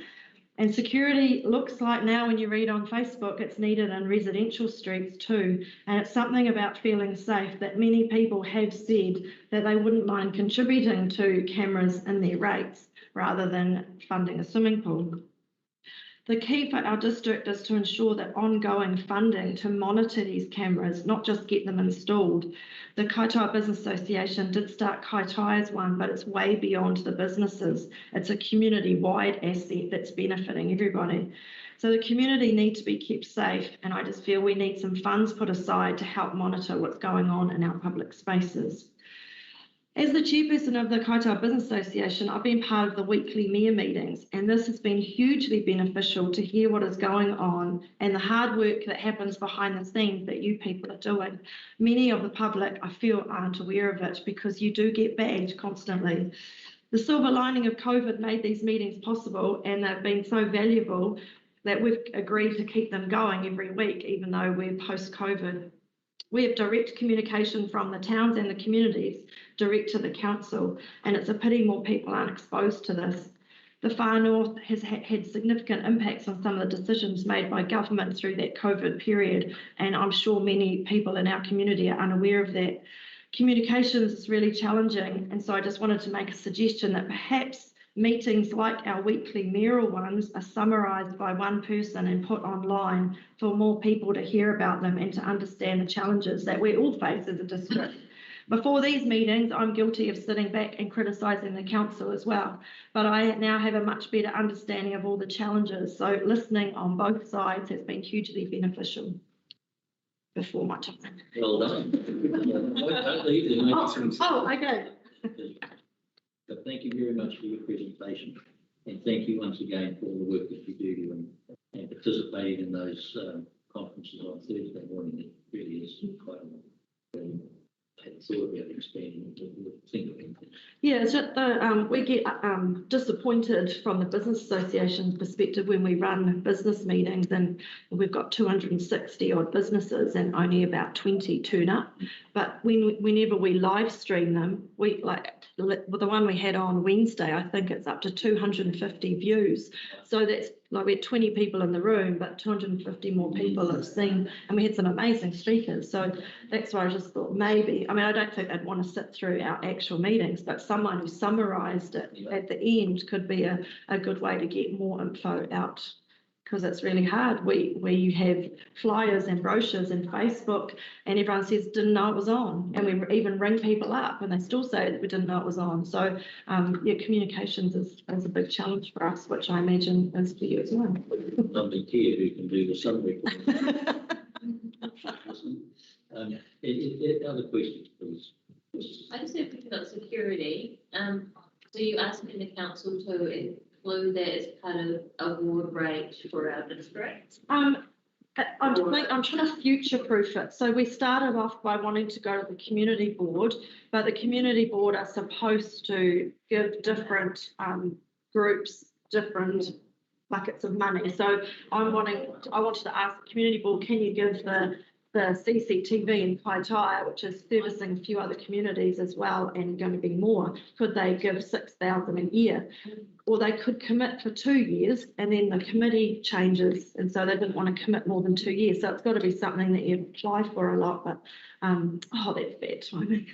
Speaker 8: And security looks like now, when you read on Facebook, it's needed in residential streets too. And it's something about feeling safe that many people have said that they wouldn't mind contributing to cameras in their rates rather than funding a swimming pool. The key for our district is to ensure that ongoing funding to monitor these cameras, not just get them installed. The Kaitoa Business Association did start Kaitoa as one, but it's way beyond the businesses. It's a community-wide asset that's benefiting everybody. So the community needs to be kept safe, and I just feel we need some funds put aside to help monitor what's going on in our public spaces. As the chairperson of the Kaitoa Business Association, I've been part of the weekly mayor meetings, and this has been hugely beneficial to hear what is going on and the hard work that happens behind the scenes that you people are doing. Many of the public, I feel, aren't aware of it because you do get bagged constantly. The silver lining of COVID made these meetings possible, and they've been so valuable that we've agreed to keep them going every week, even though we're post-COVID. We have direct communication from the towns and the communities direct to the council, and it's a pity more people aren't exposed to this. The Far North has had significant impacts on some of the decisions made by government through that COVID period, and I'm sure many people in our community are unaware of that. Communications is really challenging, and so I just wanted to make a suggestion that perhaps meetings like our weekly mayoral ones are summarised by one person and put online for more people to hear about them and to understand the challenges that we all face as a district. Before these meetings, I'm guilty of sitting back and criticising the council as well, but I now have a much better understanding of all the challenges, so listening on both sides has been hugely beneficial. Before my time.
Speaker 1: Well done. Don't leave them.
Speaker 8: Okay.
Speaker 1: But thank you very much for your presentation, and thank you once again for all the work that you do and participating in those conferences on Thursday morning. It really is quite a lot. I had thought about expanding thinking.
Speaker 8: Yeah, it's just we get disappointed from the Business Association's perspective when we run business meetings and we've got 260 odd businesses and only about 20 turn up. But whenever we live stream them, the one we had on Wednesday, I think it's up to 250 views. So that's like we had 20 people in the room, but 250 more people have seen, and we had some amazing speakers. So that's why I just thought maybe, I mean, I don't think I'd want to sit through our actual meetings, but someone who summarised it at the end could be a good way to get more info out, because it's really hard. We have flyers and brochures and Facebook, and everyone says didn't know it was on, and we even ring people up and they still say that we didn't know it was on. So yeah, communications is a big challenge for us, which I imagine is for you as well.
Speaker 1: Somebody here who can do the summary. Other questions, please.
Speaker 9: I just have a question about security. So you asking the council to include that as part of award rate for our district?
Speaker 8: I'm trying to future-proof it. So we started off by wanting to go to the community board, but the community board are supposed to give different groups different buckets of money. So I wanted to ask the community board, can you give the CCTV in Kaitaia, which is servicing a few other communities as well and going to be more, could they give 6,000 a year? Or they could commit for 2 years and then the committee changes, and so they didn't want to commit more than 2 years. So it's got to be something that you apply for a lot, but oh, that's bad timing.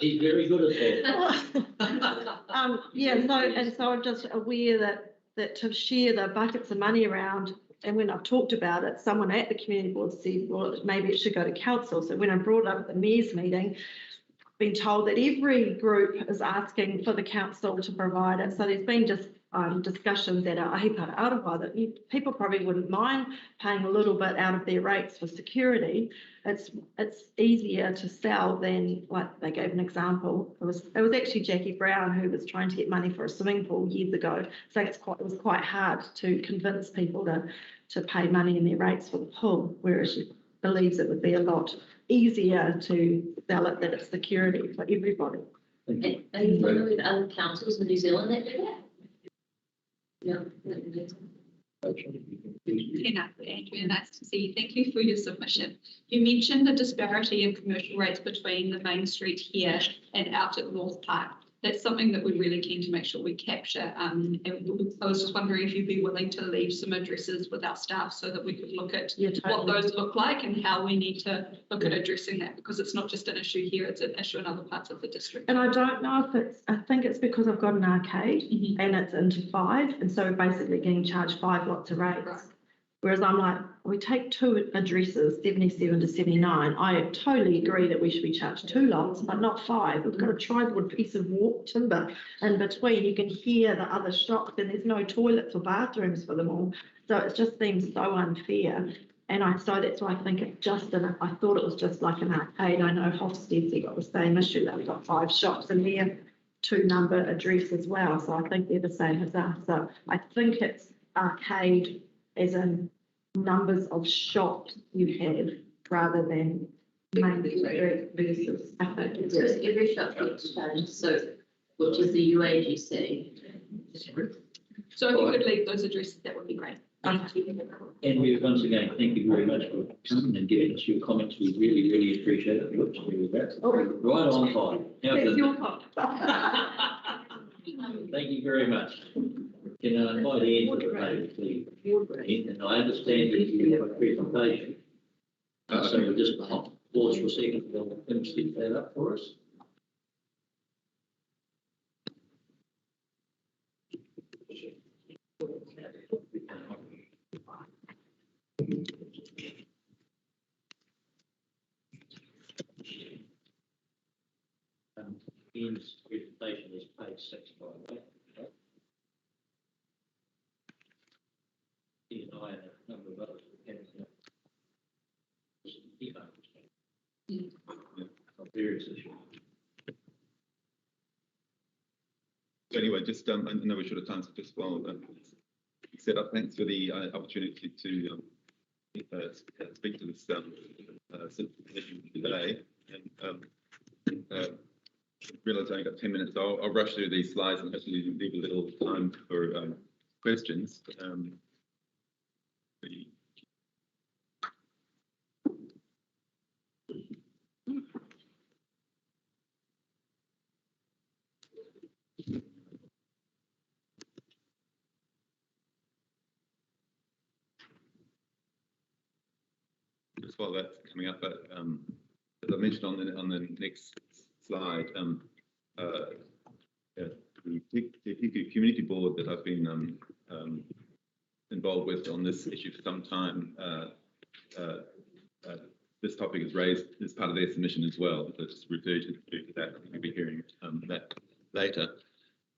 Speaker 1: He's very good at that.
Speaker 8: Yeah, so I'm just aware that to share the buckets of money around, and when I've talked about it, someone at the community board said, well, maybe it should go to council. So when I brought it up at the mayor's meeting, been told that every group is asking for the council to provide it. So there's been just discussions at Ahipara Aroha that people probably wouldn't mind paying a little bit out of their rates for security. It's easier to sell than, like they gave an example. It was actually Jackie Brown who was trying to get money for a swimming pool years ago. So it was quite hard to convince people to pay money in their rates for the pool, whereas she believes it would be a lot easier to sell it that it's security for everybody.
Speaker 9: And are you familiar with other councils in New Zealand that do that? No.
Speaker 10: Tēnā koe, Andrea, nice to see you. Thank you for your submission. You mentioned the disparity in commercial rates between the main street here and out at North Park. That's something that we're really keen to make sure we capture. And I was just wondering if you'd be willing to leave some addresses with our staff so that we could look at what those look like and how we need to look at addressing that, because it's not just an issue here, it's an issue in other parts of the district.
Speaker 8: And I don't know if I think it's because I've got an arcade and it's into 5, and so we're basically getting charged 5 lots of rates. Right. Whereas I'm like, we take 2 addresses, 77 to 79. I totally agree that we should be charged 2 lots, but not 5. We've got a tri-wood piece of walk timber in between. You can hear the other shops, and there's no toilets or bathrooms for them all. So it just seems so unfair. And so that's why I think it's just I thought it was just like an arcade. I know Hofstede's got the same issue. They've got 5 shops in there, 2 number address as well. So I think they're the same as us. So I think it's arcade as in numbers of shops you have rather than main street versus.
Speaker 9: It's because every shop gets charged, so, which is the UAGC.
Speaker 10: So if you could leave those addresses, that would be great. Thank you.
Speaker 1: And we once again, thank you very much for coming and giving us your comments. We really, really appreciate it. Looks really good. Right on time.
Speaker 8: It's your fault.
Speaker 1: Thank you very much. Can I invite Ian to the table, please? And I understand that you have a presentation. So we'll just pause for a second. We'll finish that up for us. Ian's presentation is page 6, by the way. He and I and a number of others have on various issues.
Speaker 11: Anyway, just I know we should have time to just set up. Thanks for the opportunity to speak to this issue today. And realize I only got 10 minutes. So I'll rush through these slides and actually leave a little time for questions. Just while that's coming up, as I mentioned on the next slide, the community board that I've been involved with on this issue for some time, this topic is raised as part of their submission as well. So just refer to that. I think you'll be hearing that later.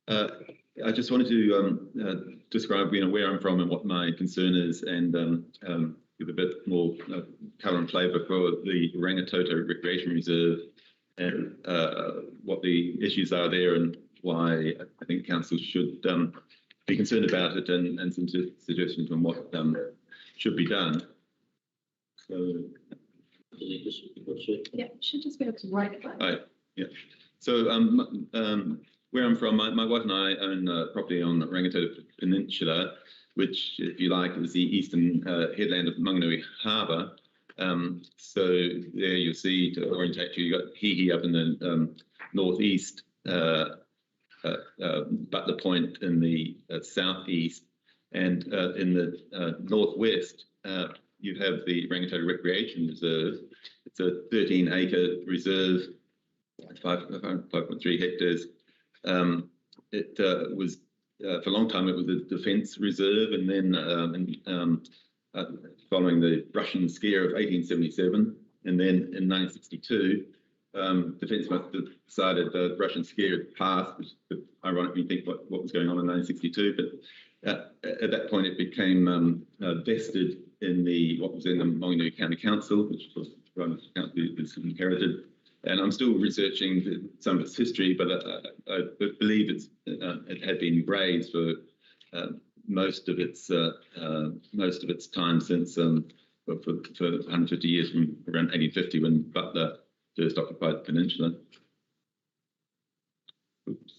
Speaker 11: I just wanted to describe, where I'm from and what my concern is, and give a bit more colour and flavour for the Rangitoto Recreation Reserve and what the issues are there and why I think council should be concerned about it and some suggestions on what should be done. So,
Speaker 10: Yeah, you should just be able to write it.
Speaker 11: So where I'm from, my wife and I own property on Rangitoto Peninsula, which, if you like, is the eastern headland of Manganui Harbour. So there you'll see, to orientate you, you've got Hihi up in the northeast, Butler Point in the southeast, and in the northwest, you have the Rangitoto Recreation Reserve. It's a 13-acre reserve, 5.3 hectares. It was, for a long time, it was a defence reserve, and then following the Russian scare of 1877, and then in 1962, Defence must have decided the Russian scare had passed, which could ironically think what was going on in 1962, but at that point it became vested in what was in the Maunganui County Council, which was run is inherited. And I'm still researching some of its history, but I believe it had been grazed for most of its time since for 150 years, from around 1850 when Butler first occupied the peninsula. Oops.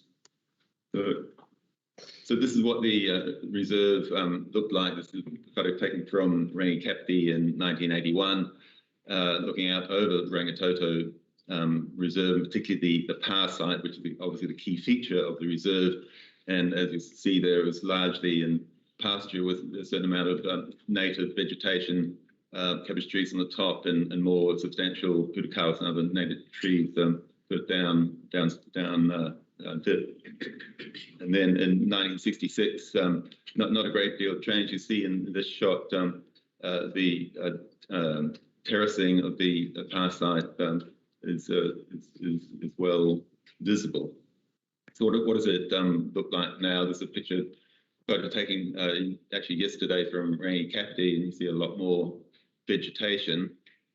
Speaker 11: So this is what the reserve looked like. This is a photo taken from Rangikapiti in 1981, looking out over Rangitoto Reserve, particularly the power site, which is obviously the key feature of the reserve. And as you see there, it was largely in pasture with a certain amount of native vegetation, cabbage trees on the top, and more substantial putukawas and other native trees down dip. And then in 1966, not a great deal of change. You see in this shot the terracing of the power site is well visible. So what does it look like now? There's a photo taken actually yesterday from Rangikapiti, and you see a lot more vegetation.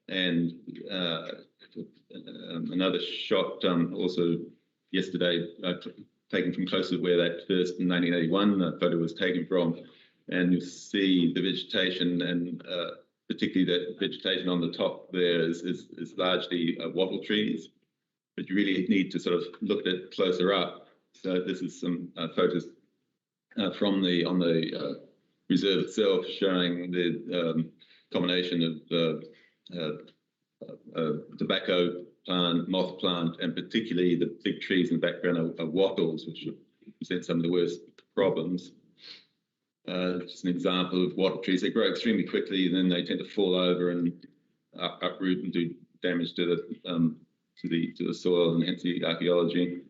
Speaker 11: And another shot also yesterday, taken from close to where that first in 1981 photo was taken from. And you see the vegetation, and particularly that vegetation on the top there is largely wattle trees. But you really need to sort of look at it closer up. So this is some photos from on the reserve itself, showing the combination of tobacco plant, moth plant, and particularly the big trees in the background are wattles, which present some of the worst problems. Just an example of wattle trees. They grow extremely quickly, and then they tend to fall over and uproot and do damage to the soil and hence the archaeology.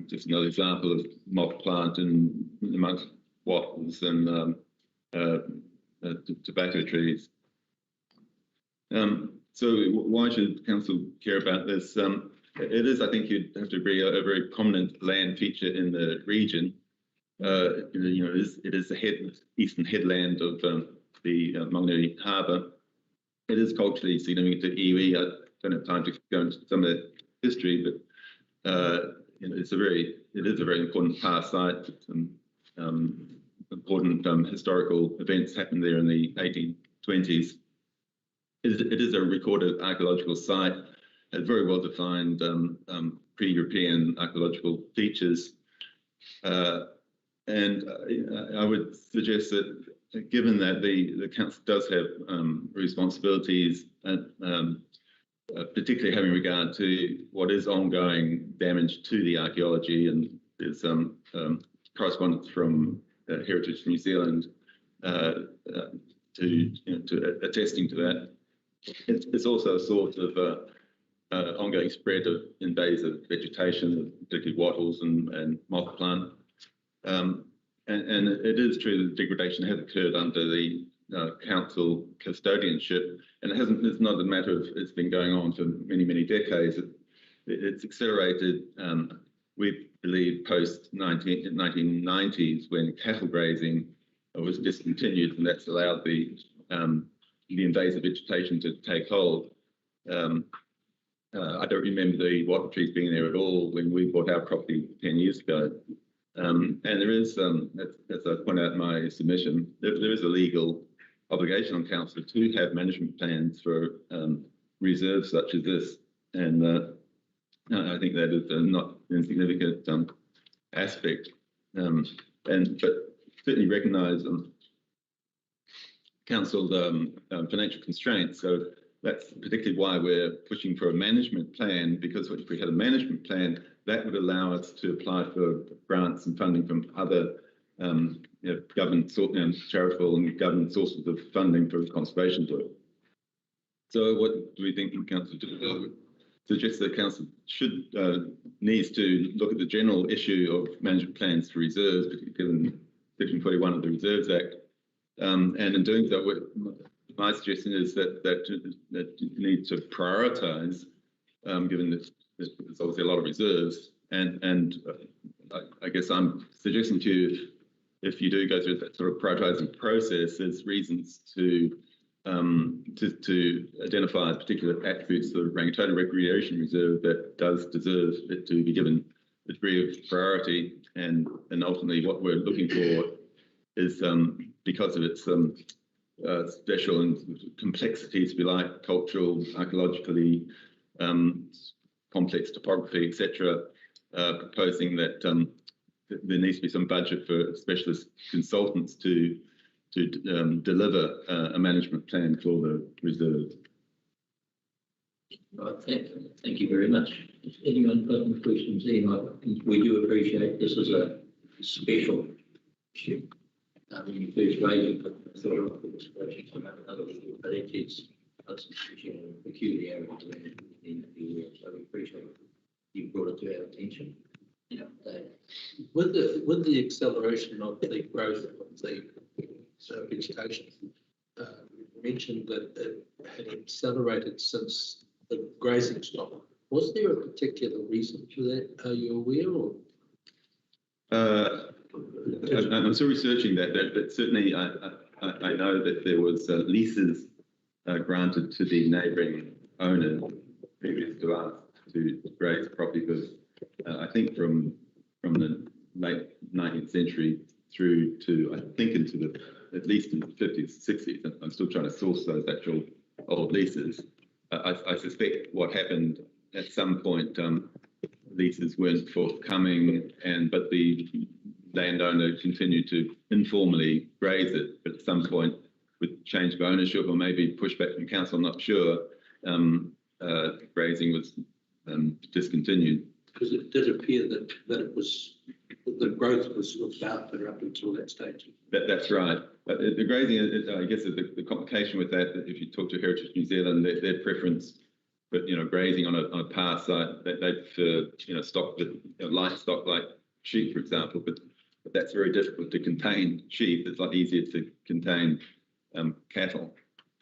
Speaker 11: Just another example of moth plant and amongst wattles and tobacco trees. So why should council care about this? It is, I think you'd have to agree, a very prominent land feature in the region. It is the eastern headland of the Maunganui Harbour. It is culturally significant to iwi. I don't have time to go into some of the history, but it is a very important power site. Some important historical events happened there in the 1820s. It is a recorded archaeological site, has very well-defined pre-European archaeological features. And I would suggest that, given that the council does have responsibilities, particularly having regard to what is ongoing damage to the archaeology, and there's correspondence from Heritage New Zealand to attesting to that. It's also a sort of ongoing spread of invasive vegetation, particularly wattles and moth plant. And it is true that degradation has occurred under the council custodianship, and it's not a matter of it's been going on for many, many decades. It's accelerated, we believe, post 1990s, when cattle grazing was discontinued, and that's allowed the invasive vegetation to take hold. I don't remember the wattle trees being there at all when we bought our property 10 years ago. And there is, as I point out in my submission, there is a legal obligation on council to have management plans for reserves such as this. And I think that is a not insignificant aspect. But certainly recognise council's financial constraints. So that's particularly why we're pushing for a management plan, because if we had a management plan, that would allow us to apply for grants and funding from other government, charitable and government sources of funding for conservation work. So what do we think council should suggest that council should needs to look at the general issue of management plans for reserves, particularly given Section 41 of the Reserves Act, and in doing so, my suggestion is that you need to prioritise, given that there's obviously a lot of reserves, and I guess I'm suggesting to you, if you do go through that sort of prioritising process, there's reasons to identify particular attributes of the Rangitoto Recreation Reserve that does deserve it to be given a degree of priority, and ultimately what we're looking for is, because of its special and complexities, if you like, cultural, archaeologically, complex topography, etc., proposing that there needs to be some budget for specialist consultants to deliver a management plan for the reserve.
Speaker 1: Right, thank you very much. If anyone got any questions there, we do appreciate this is a special issue. When you first raised it, I thought of this project from another level, but it's a peculiarity in the area, so we appreciate you brought it to our attention.
Speaker 12: Yeah. With the acceleration of the growth of the vegetation, you mentioned that it had accelerated since the grazing stopped. Was there a particular reason for that? Are you aware of?
Speaker 11: I'm still researching that, but certainly I know that there was leases granted to the neighbouring owners previous to us to graze property, because I think from the late 19th century through to, I think, into the at least in the 50s, 60s. I'm still trying to source those actual old leases. I suspect what happened at some point, leases weren't forthcoming, but the landowner continued to informally graze it. But at some point, with change of ownership or maybe pushback from council, I'm not sure, grazing was discontinued.
Speaker 12: Because it did appear that the growth was sort of down there up until that stage.
Speaker 11: That's right. But the grazing, I guess, the complication with that, if you talk to Heritage New Zealand, their preference, but grazing on a pass site, they prefer stock with livestock like sheep, for example. But that's very difficult to contain sheep. It's a lot easier to contain cattle,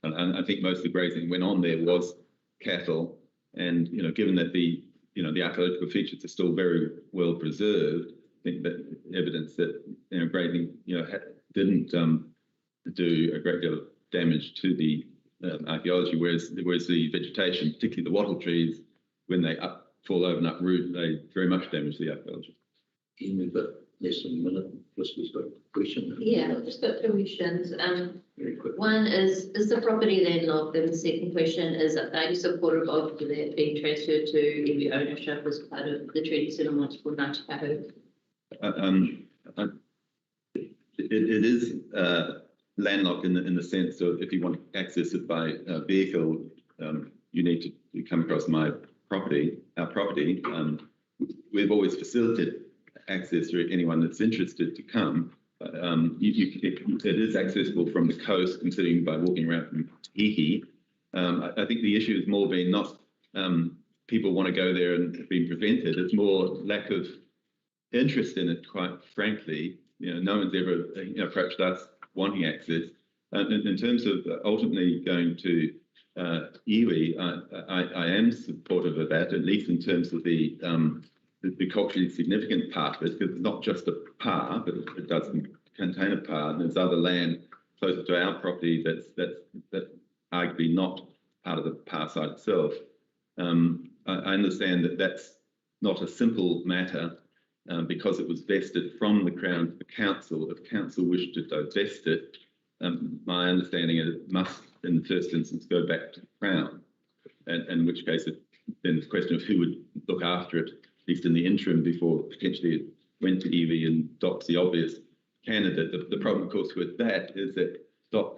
Speaker 11: and I think most of the grazing went on there was cattle. And given that the archaeological features are still very well preserved, I think that evidence that grazing didn't do a great deal of damage to the archaeology, whereas the vegetation, particularly the wattle trees, when they fall over and uproot, they very much damage the archaeology.
Speaker 1: Ian, we've got less than a minute. We've got a question.
Speaker 9: Yeah, I've just got two questions.
Speaker 1: Very quick.
Speaker 9: One is the property landlocked? And the second question is, are you supportive of that being transferred to iwi ownership as part of the treaty settlements for Ngāti Kahu?
Speaker 11: It is landlocked in the sense of, if you want to access it by vehicle, you need to come across our property. We've always facilitated access for anyone that's interested to come. It is accessible from the coast, considering by walking around from Hiki. I think the issue has more been not people want to go there and being prevented. It's more lack of interest in it, quite frankly. No one's ever approached us wanting access. In terms of ultimately going to iwi, I am supportive of that, at least in terms of the culturally significant part of it, because it's not just a pā, but it does contain a pā, and there's other land closer to our property that's arguably not part of the pā site itself. I understand that that's not a simple matter, because it was vested from the Crown to the council. If council wished to divest it, my understanding is it must, in the first instance, go back to the Crown, and in which case then it's a question of who would look after it, at least in the interim, before potentially it went to Evie and DOC's the obvious candidate. The problem, of course, with that is that DOC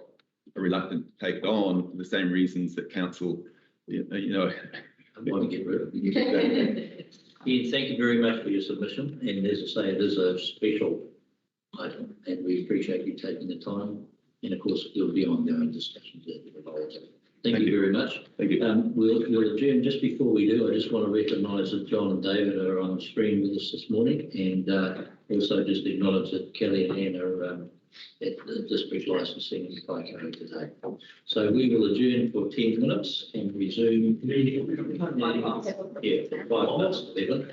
Speaker 11: are reluctant to take it on for the same reasons that council,
Speaker 1: I want to get rid of it. Ian, thank you very much for your submission, and as I say, it is a special item, and we appreciate you taking the time, and of course, there'll be ongoing discussions as it evolves. Thank you very much.
Speaker 11: Thank you.
Speaker 1: We'll adjourn. Just before we do, I just want to recognise that John and David are on the screen with us this morning, and also just acknowledge that Kelly and Anne are at the district licensing in Kaikoura today. So we will adjourn for 10 minutes and resume. Yeah, for 5 minutes, Evan.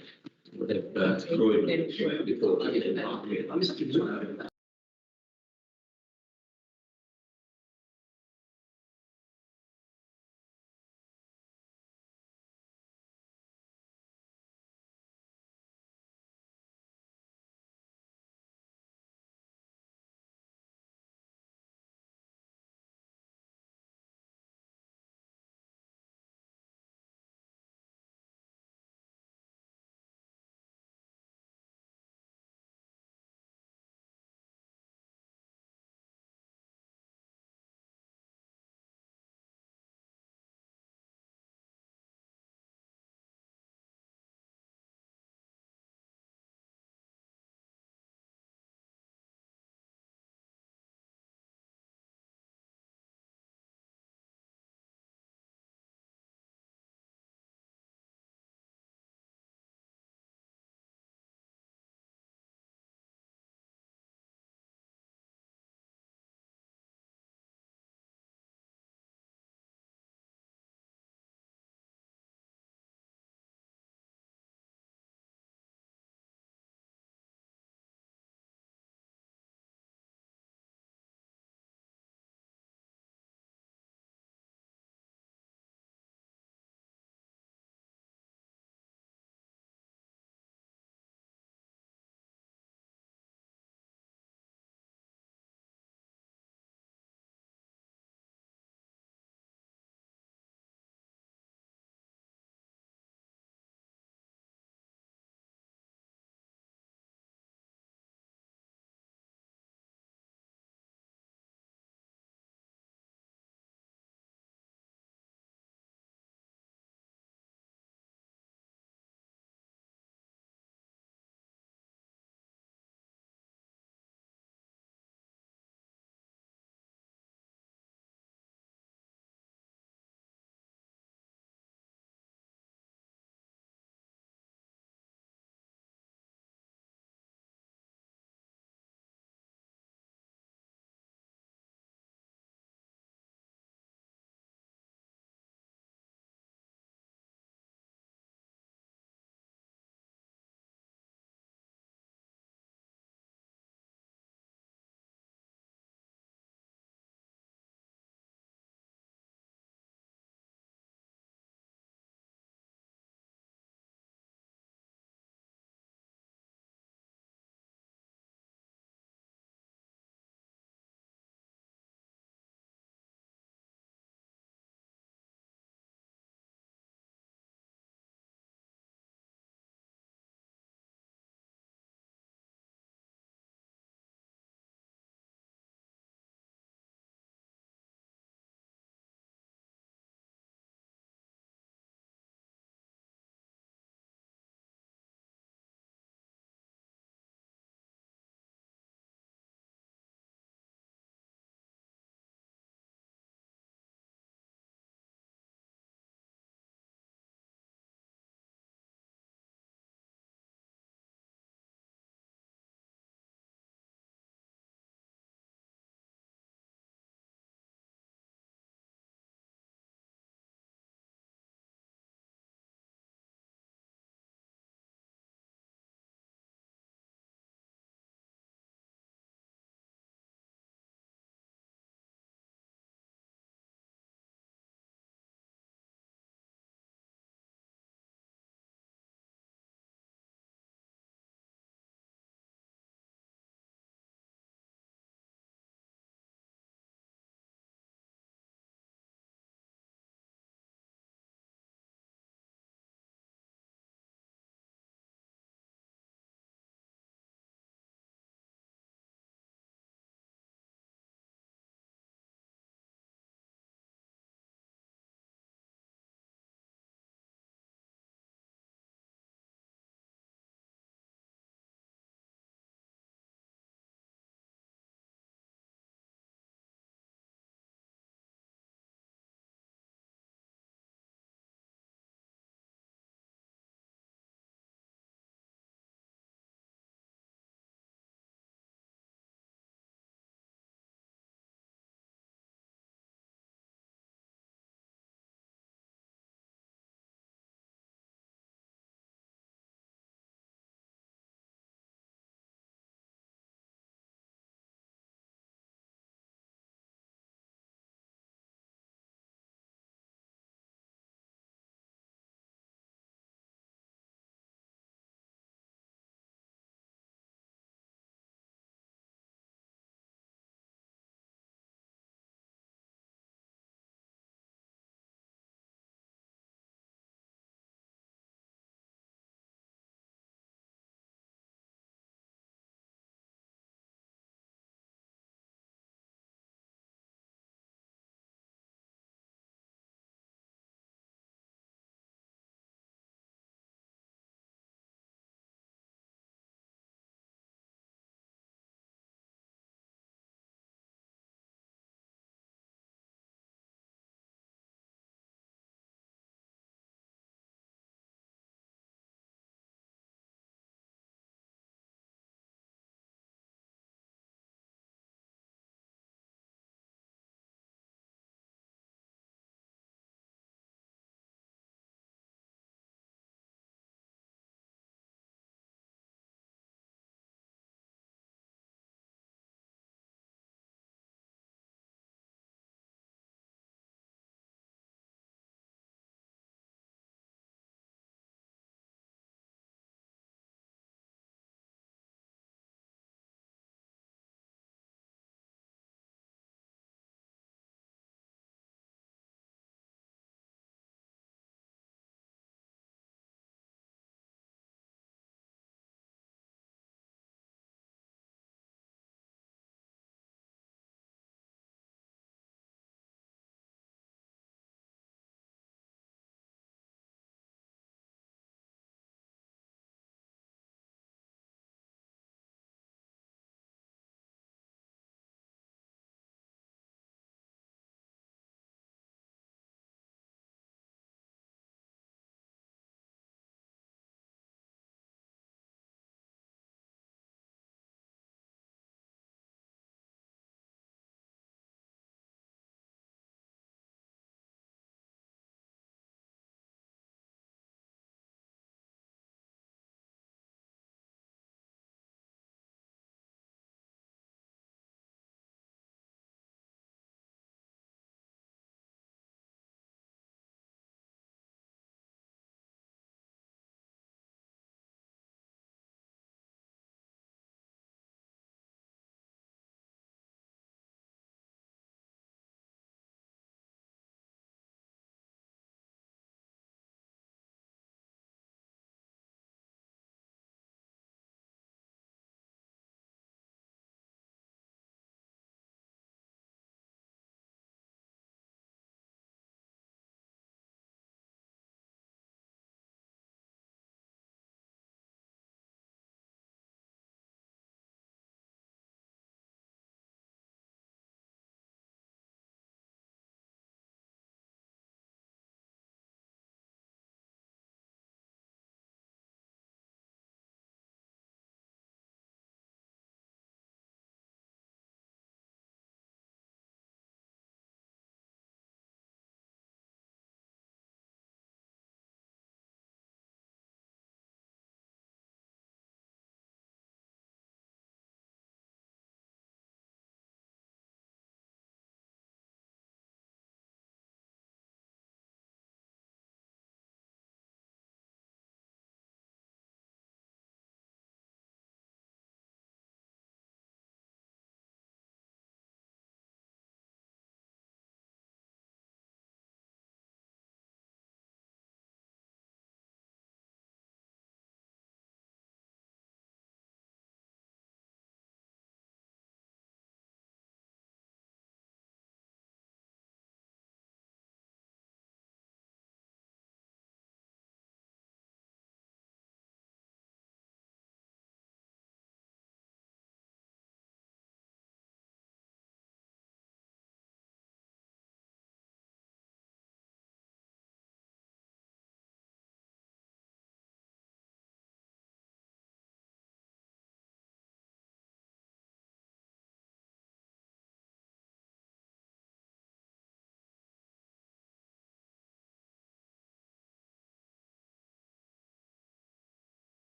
Speaker 1: We'll have Troy before we get in.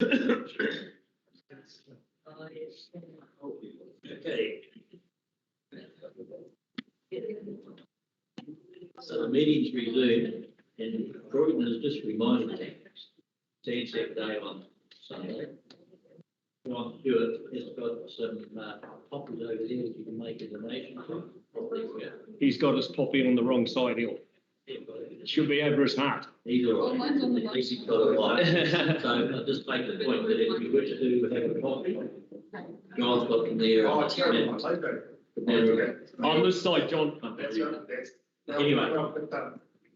Speaker 1: Okay. So the meeting's resumed, and Croydon has just reminded me, it's Anzac Day on Sunday. John Stewart has got some poppies over there that you can make a donation to.
Speaker 13: He's got his poppy on the wrong side here. Should be over his heart.
Speaker 1: He's all right. At least he's got a light. So I'll just make the point that if you wish to have a poppy, John's got them there.
Speaker 13: On this side, John.
Speaker 1: Anyway,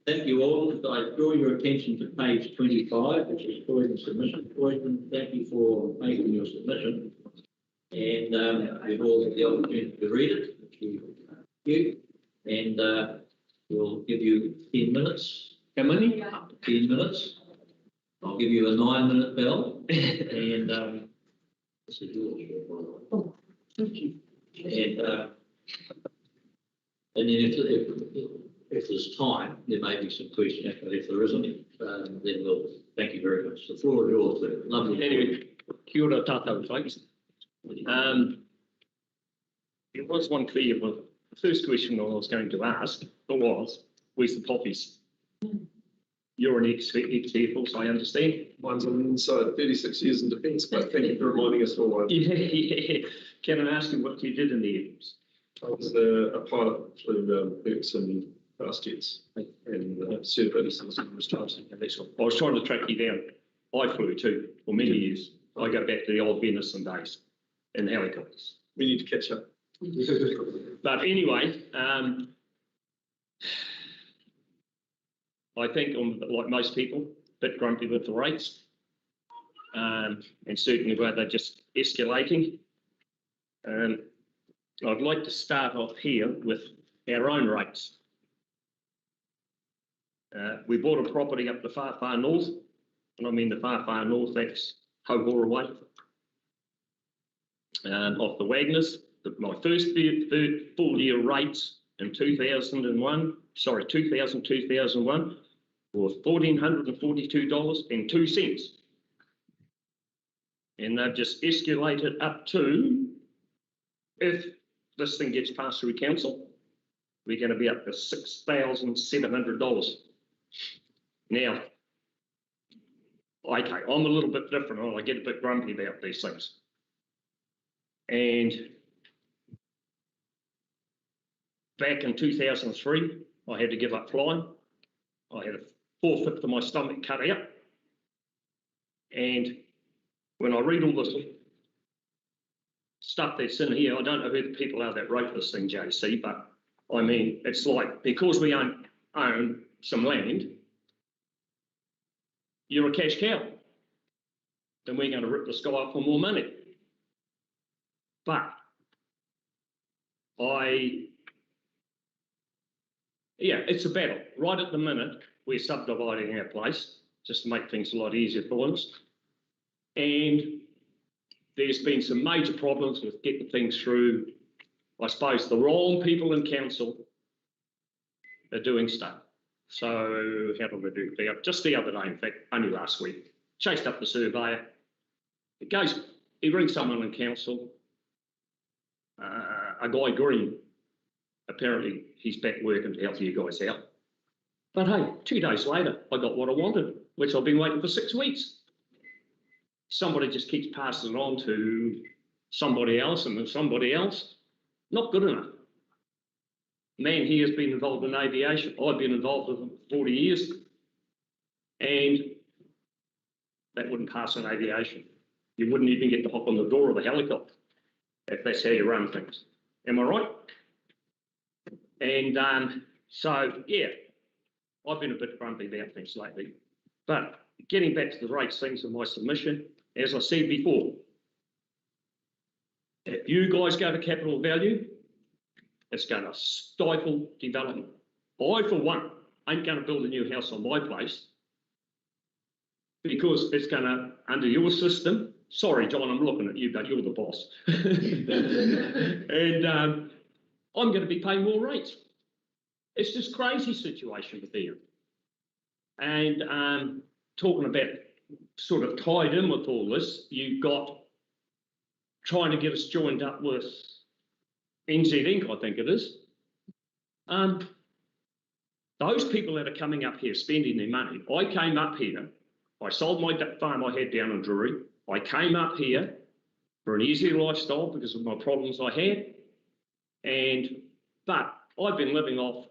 Speaker 1: thank you all. I draw your attention to page 25, which is Croydon submission. Croydon, thank you for making your submission. And we've all had the opportunity to read it, which we thank you. And we'll give you 10 minutes.
Speaker 13: How many?
Speaker 1: Up to 10 minutes. I'll give you a 9-minute bell. And this is yours.
Speaker 2: Oh, thank you.
Speaker 1: And then if there's time, there may be some questions, but if there isn't, then we'll, thank you very much. The floor is yours, sir. Lovely.
Speaker 13: Anyway, kia ora tātou, folks. There was one clear, well, the first question I was going to ask was, where's the poppies? You're an ex-Air Force, I understand.
Speaker 14: Mine's on the inside, 36 years in defence, but thank you for reminding us all.
Speaker 13: Yeah. Can I ask you what you did in the Air Force?
Speaker 14: I was a pilot flew Hertz and fast jets and certified as a stars.
Speaker 13: I was trying to track you down. I flew too for many years. I go back to the old venison days in helicopters.
Speaker 14: We need to catch up.
Speaker 13: But anyway, I think I'm like most people, a bit grumpy with the rates, and certainly where they're just escalating. I'd like to start off here with our own rates. We bought a property up the far north, and I mean the far north, that's Hobora Way, off the Wagners. My first full year rates in 2001 was $1,442.02. And they've just escalated up to, if this thing gets passed through council, we're going to be up to $6,700. Now, okay, I'm a little bit different. I get a bit grumpy about these things. And back in 2003, I had to give up flying. I had a 4/5 of my stomach cut out. And when I read all this stuff that's in here, I don't know who the people are that wrote this thing, JC, but I mean, it's like, because we own some land, you're a cash cow. Then we're going to rip the sky up for more money. But it's a battle. Right at the minute, we're subdividing our place just to make things a lot easier for us. And there's been some major problems with getting things through. I suppose the wrong people in council are doing stuff. So how did we do that? Just the other day, in fact, only last week, chased up the surveyor. He rings someone in council, a guy Green. Apparently he's back working to help you guys out. But hey, 2 days later, I got what I wanted, which I've been waiting for 6 weeks. Somebody just keeps passing it on to somebody else and then somebody else. Not good enough. Man, he has been involved in aviation. I've been involved with him for 40 years. And that wouldn't pass in aviation. You wouldn't even get to hop on the door of the helicopter if that's how you run things. Am I right? And so, yeah, I've been a bit grumpy about things lately. But getting back to the rates things in my submission, as I said before, if you guys go to capital value, it's going to stifle development. I, for one, ain't going to build a new house on my place because it's going to, under your system, sorry, John, I'm looking at you, but you're the boss. And I'm going to be paying more rates. It's just crazy situation with there. And talking about sort of tied in with all this, you've got trying to get us joined up with NZ Inc., I think it is. Those people that are coming up here spending their money, I came up here, I sold my farm I had down in Drury, I came up here for an easier lifestyle because of my problems I had, but I've been living off,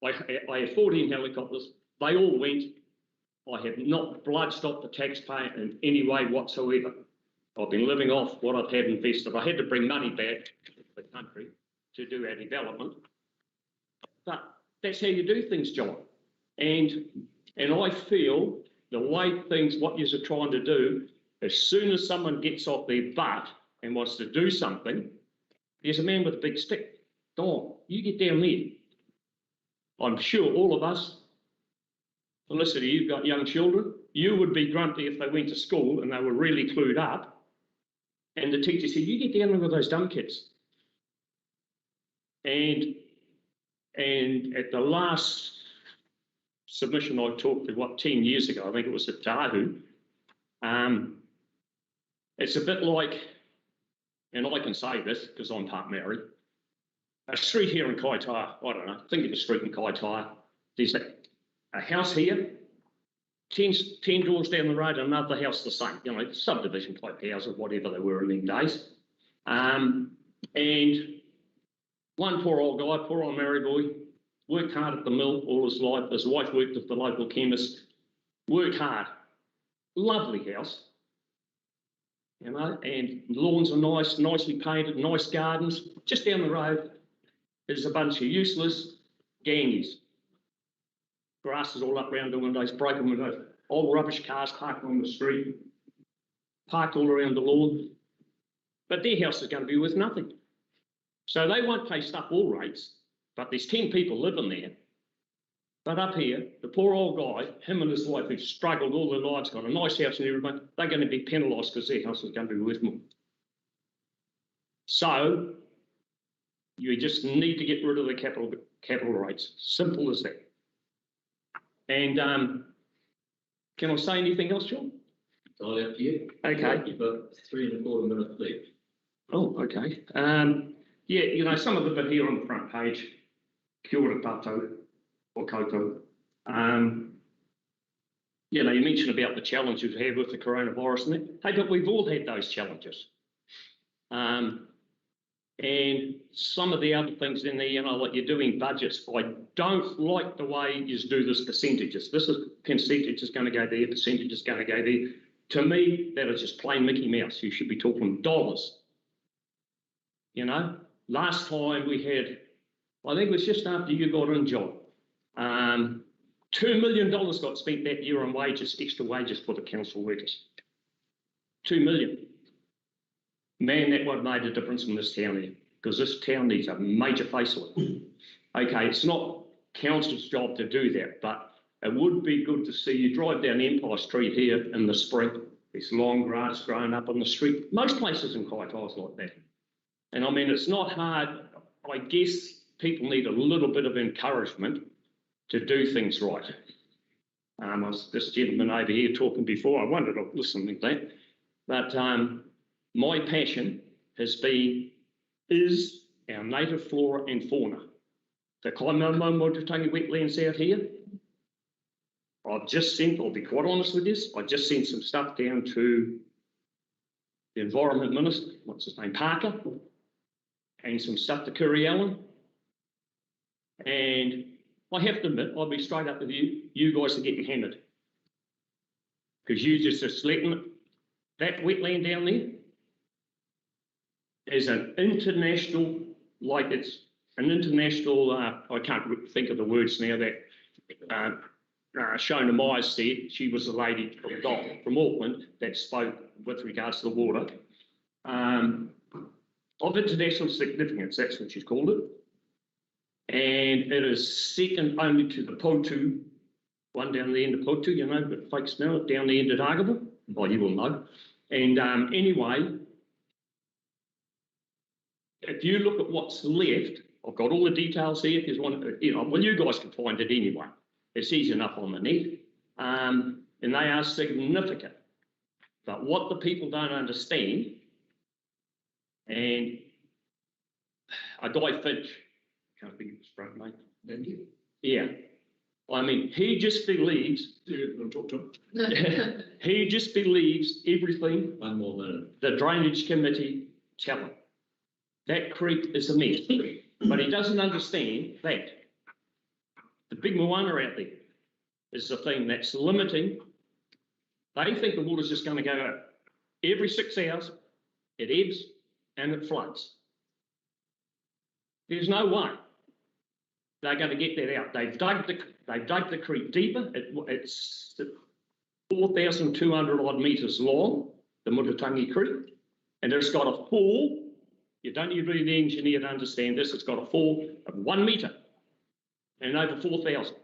Speaker 13: I have 14 helicopters, they all went, I have not blood stopped the taxpayer in any way whatsoever. I've been living off what I've had invested. I had to bring money back to the country to do our development, but that's how you do things, John. And I feel the way things, what you're trying to do, as soon as someone gets off their butt and wants to do something, there's a man with a big stick. Don, you get down there. I'm sure all of us, Felicity, you've got young children, you would be grumpy if they went to school and they were really clued up, and the teacher said, you get down there with those dumb kids. And at the last submission I talked to, 10 years ago, I think it was at Tahu, it's a bit like, and I can say this because I'm part Maori, a street here in Kaitaia, I don't know, think of a street in Kaitaia, there's a house here, 10 doors down the road, another house the same, subdivision type houses, whatever they were in them days. And one poor old guy, poor old Maori boy, worked hard at the mill all his life. His wife worked at the local chemist, worked hard. Lovely house, and lawns are nice, nicely painted, nice gardens. Just down the road, there's a bunch of useless gangies. Grass is all up around the windows, broken windows, old rubbish cars parked on the street, parked all around the lawn. But their house is going to be worth nothing. So they won't pay stuff all rates, but there's 10 people living there. But up here, the poor old guy, him and his wife, who've struggled all their lives, got a nice house and everything, they're going to be penalised because their house is going to be worth more. So you just need to get rid of the capital rates. Simple as that. And can I say anything else, John?
Speaker 1: It's all up to you.
Speaker 13: Okay.
Speaker 1: You've got 3 1/4 minutes left.
Speaker 13: Oh, okay. Yeah, some of the bit here on the front page, kia ora tātou, or koutou. You mentioned about the challenges we had with the coronavirus and that. Hey, but we've all had those challenges. And some of the other things in there, like you're doing budgets. I don't like the way you do this percentages. This is percentage is going to go there, percentage is going to go there. To me, that is just plain Mickey Mouse. You should be talking dollars. Last time we had, I think it was just after you got in, John, $2 million got spent that year on wages, extra wages for the council workers. 2 million. Man, that would have made a difference in this town here, because this town needs a major facelift. Okay, it's not council's job to do that, but it would be good to see you drive down Empire Street here in the spring. There's long grass growing up on the street. Most places in Kaitaia is like that. And I mean, it's not hard. I guess people need a little bit of encouragement to do things right. This gentleman over here talking before, I wondered, I'll listen to that. But my passion is our native flora and fauna. The Kaimaumautatangi wetlands out here, I've just sent, I'll be quite honest with this, I just sent some stuff down to the Environment Minister, what's his name, Parker, and some stuff to Kiri Allen. And I have to admit, I'll be straight up with you, you guys are getting hammered. Because you just letting it, that wetland down there is an international, like it's an international, I can't think of the words now that Shona Myers said. She was the lady from Auckland that spoke with regards to the water. Of international significance, that's what she's called it. And it is second only to the Potu, one down the end of Potu, but folks know it, down the end of Argable. Well, you will know. And anyway, if you look at what's left, I've got all the details here. If you want, well, you guys can find it anyway. It's easy enough on the net. and they are significant. But what the people don't understand, and a Guy Finch, can't think of his front name. Yeah. I mean, he just believes, he just believes everything.
Speaker 1: One more minute.
Speaker 13: The Drainage Committee tell him. That creek is a mess, but he doesn't understand that the big moana out there is the thing that's limiting. They think the water's just going to go out every 6 hours, it ebbs and it floods. There's no way they're going to get that out. They've dug the creek deeper. It's 4,200 odd metres long, the Mutatangi Creek, and it's got a fall. You don't need to be the engineer to understand this. It's got a fall of 1 metre and over 4,000.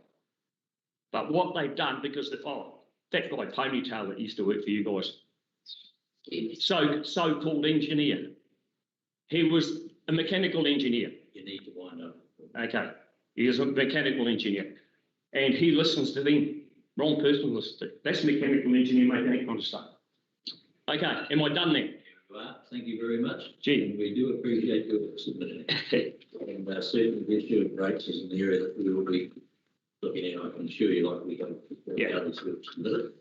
Speaker 13: But what they've done, because that guy Ponytail that used to work for you guys, so-called engineer, he was a mechanical engineer.
Speaker 1: You need to wind up.
Speaker 13: Okay, he is a mechanical engineer, and he listens to them. Wrong person to listen to. That's mechanical engineer making that kind of stuff. Okay, am I done there?
Speaker 1: You are. Thank you very much.
Speaker 13: Gee.
Speaker 1: And we do appreciate your submitting. And certainly the issue of rates is an area that we will be looking at. I can assure you, like we go.
Speaker 13: Yeah.
Speaker 1: Others who have submitted.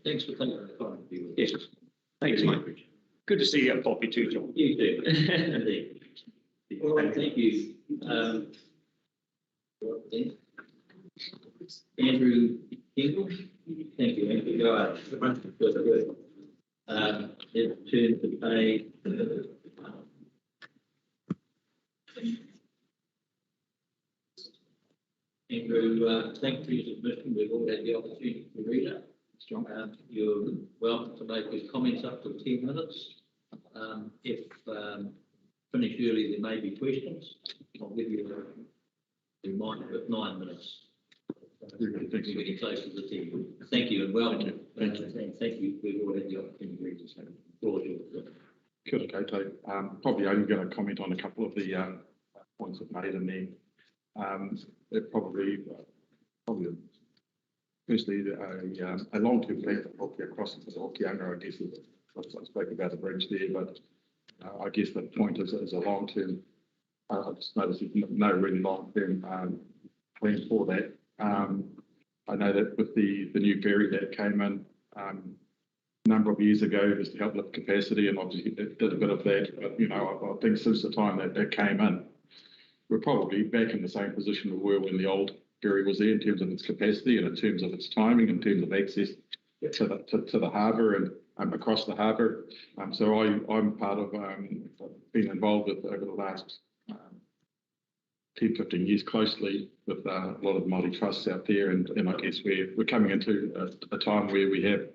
Speaker 1: Thanks for taking the time to be with us.
Speaker 13: Yes. Thanks, mate. Good to see you at Poppy too, John.
Speaker 1: You too. Indeed. All right, thank you. Andrew Kingle. Thank you, Andrew. Go ahead. Good. Let's turn to page. Andrew, thank you for your submission. We've all had the opportunity to read it. You're welcome to make your comments up to 10 minutes. If finished early, there may be questions. I'll give you a reminder of 9 minutes. We're getting close to the 10. Thank you and welcome. And thank you. We've all had the opportunity to read this.
Speaker 15: Kia ora koutou. Probably only going to comment on a couple of the points I've made in there. It probably firstly a long-term plan for Hokia across into the Hokianga, I guess. I spoke about the bridge there, but I guess the point is a long-term. I just noticed there's no really long-term plan for that. I know that with the new ferry that came in a number of years ago, just to help lift capacity, and obviously it did a bit of that. But I think since the time that came in, we're probably back in the same position we were when the old ferry was there in terms of its capacity and in terms of its timing, in terms of access to the harbour and across the harbour. So I'm part of being involved with over the last 10, 15 years closely with a lot of Māori trusts out there, and I guess we're coming into a time where we have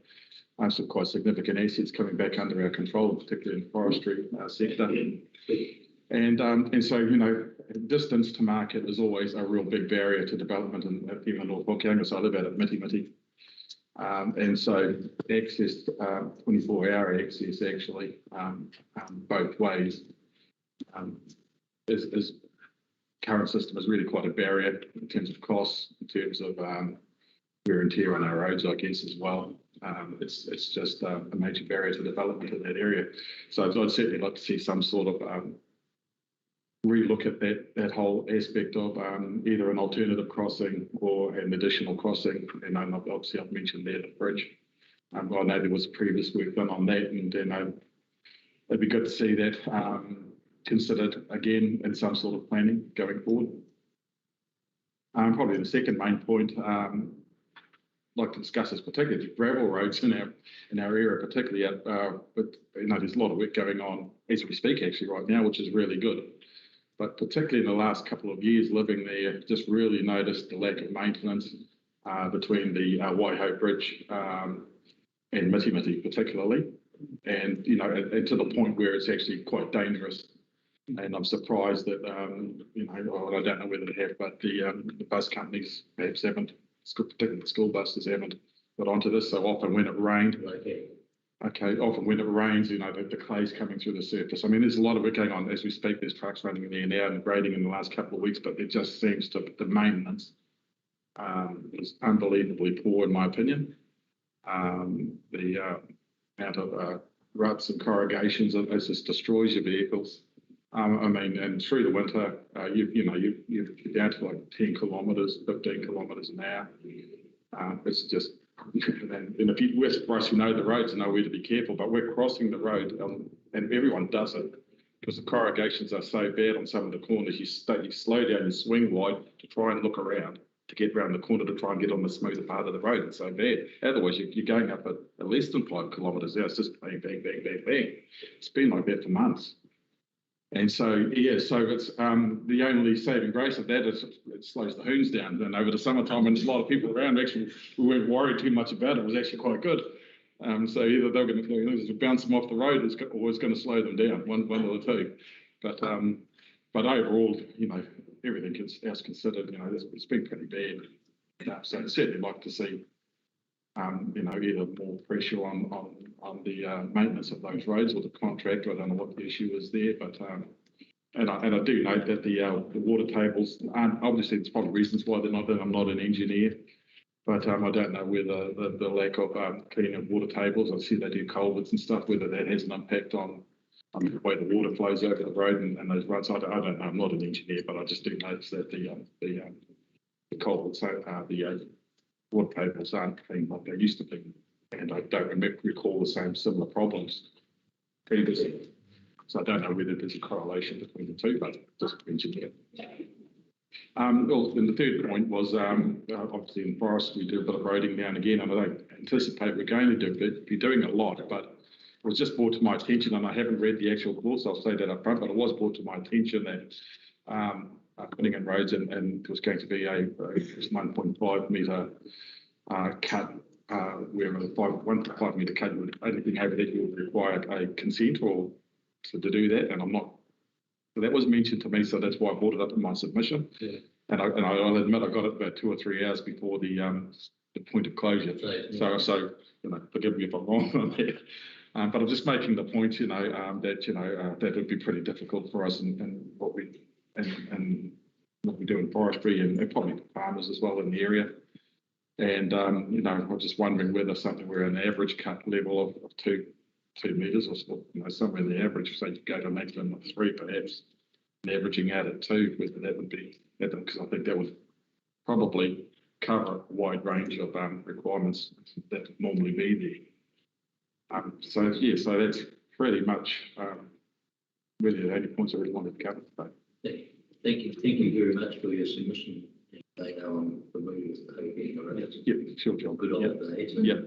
Speaker 15: some quite significant assets coming back under our control, particularly in the forestry sector. And so, distance to market is always a real big barrier to development in even North Hokianga. So I live out at Miti. And so access, 24-hour access actually, both ways, is current system is really quite a barrier in terms of costs, in terms of wear and tear on our roads, I guess, as well. It's just a major barrier to development in that area. So I'd certainly like to see some sort of relook at that whole aspect of either an alternative crossing or an additional crossing. And obviously I've mentioned there the bridge. I know there was previous work done on that, and it'd be good to see that considered again in some sort of planning going forward. Probably the second main point I'd like to discuss is particularly gravel roads in our area, particularly but there's a lot of work going on as we speak actually right now, which is really good. But particularly in the last couple of years living there, just really noticed the lack of maintenance between the Waiho Bridge and Miti particularly, and and to the point where it's actually quite dangerous. And I'm surprised that I don't know whether they have, but the bus companies perhaps haven't, particularly the school buses haven't got onto this. So often when it rained, often when it rains, the clay's coming through the surface. I mean, there's a lot of it going on as we speak. There's trucks running in there now and grading in the last couple of weeks, but it just seems to the maintenance is unbelievably poor, in my opinion. The amount of ruts and corrugations, it just destroys your vehicles. I mean, and through the winter, you're down to like 10 kilometres, 15 kilometres an hour. It's just, and if you, for us who know the roads, know where to be careful, but we're crossing the road, and everyone does it because the corrugations are so bad on some of the corners. You slow down, you swing wide to try and look around to get around the corner to try and get on the smoother part of the road. It's so bad. Otherwise, you're going up at less than 5 kilometres an hour. It's just bang, bang, bang, bang, bang. It's been like that for months. And so, yeah, so it's the only saving grace of that is it slows the hoons down. And over the summertime, when there's a lot of people around, actually, we weren't worried too much about it. It was actually quite good. So either they're going to bounce them off the road, or it's going to slow them down, one of the two. But overall, everything else considered, it's been pretty bad. So I'd certainly like to see, either more pressure on the maintenance of those roads or the contractor. I don't know what the issue is there, but and I do note that the water tables aren't, obviously there's probably reasons why they're not there. I'm not an engineer, but I don't know whether the lack of cleaning of water tables, I see they do culverts and stuff, whether that has an impact on the way the water flows over the road and those ruts. I don't know. I'm not an engineer, but I just do notice that the culverts, the water tables aren't clean like they used to be. And I don't recall the same similar problems previously. So I don't know whether there's a correlation between the two, but just mentioned it. Well, then the third point was obviously in forest we do a bit of roading now and again, and I don't anticipate we're going to be doing a lot, but it was just brought to my attention, and I haven't read the actual course, I'll say that up front, but it was brought to my attention that putting in roads and there was going to be a 1.5 metre cut, where a 1.5 metre cut would anything over that you would require a consent or to do that, and I'm not. So that was mentioned to me, so that's why I brought it up in my submission. Yeah. And I'll admit I got it about 2 or 3 hours before the point of closure. So forgive me if I'm wrong on that. But I'm just making the point, that would be pretty difficult for us and what we do in forestry and probably farmers as well in the area. And, I'm just wondering whether something where an average cut level of 2 metres or somewhere in the average, say you go to a maximum of 3 perhaps, and averaging out at 2, whether that would be, because I think that would probably cover a wide range of requirements that would normally be there. So that's pretty much really the only points I really wanted to cover today.
Speaker 1: Thank you very much for your submission. I know I'm familiar with the whole thing.
Speaker 15: Yeah, sure, John.
Speaker 1: Good old days.
Speaker 15: Yeah.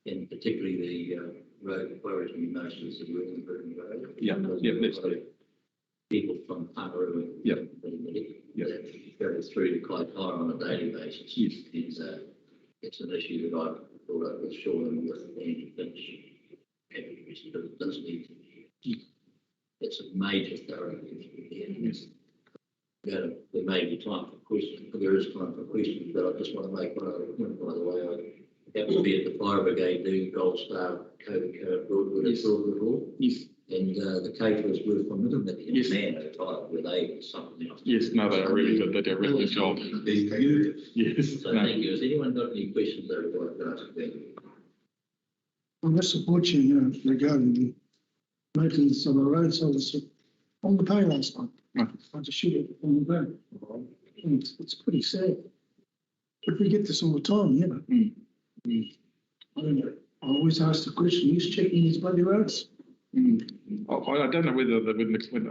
Speaker 1: And particularly the road forestry notions of working road.
Speaker 15: Yeah, that's it.
Speaker 1: People from Pangaru that go through to Kaitaia on a daily basis. Yes. It's an issue that I've brought up with Sean and with Andy Finch. It doesn't need to. It's a major thoroughfare. Yes. There may be time for questions, there is time for questions, but I just want to make one other point, by the way. I happened to be at the fire brigade doing Gold Star, COVID Broadwood at Broadwood Hall. Yes. And the caterers were from Middleton, yes. Man, were they something else?
Speaker 15: Yes, no, they are really good. They do a really good job. Yes.
Speaker 1: So thank you. Has anyone got any questions they would like to ask them?
Speaker 5: I support you regarding the maintenance of the roads. I was on the pay last night. I just shoot it on the day. It's pretty sad. But we get this all the time, I don't know. I always ask the question, who's checking these bloody roads?
Speaker 15: I don't know whether I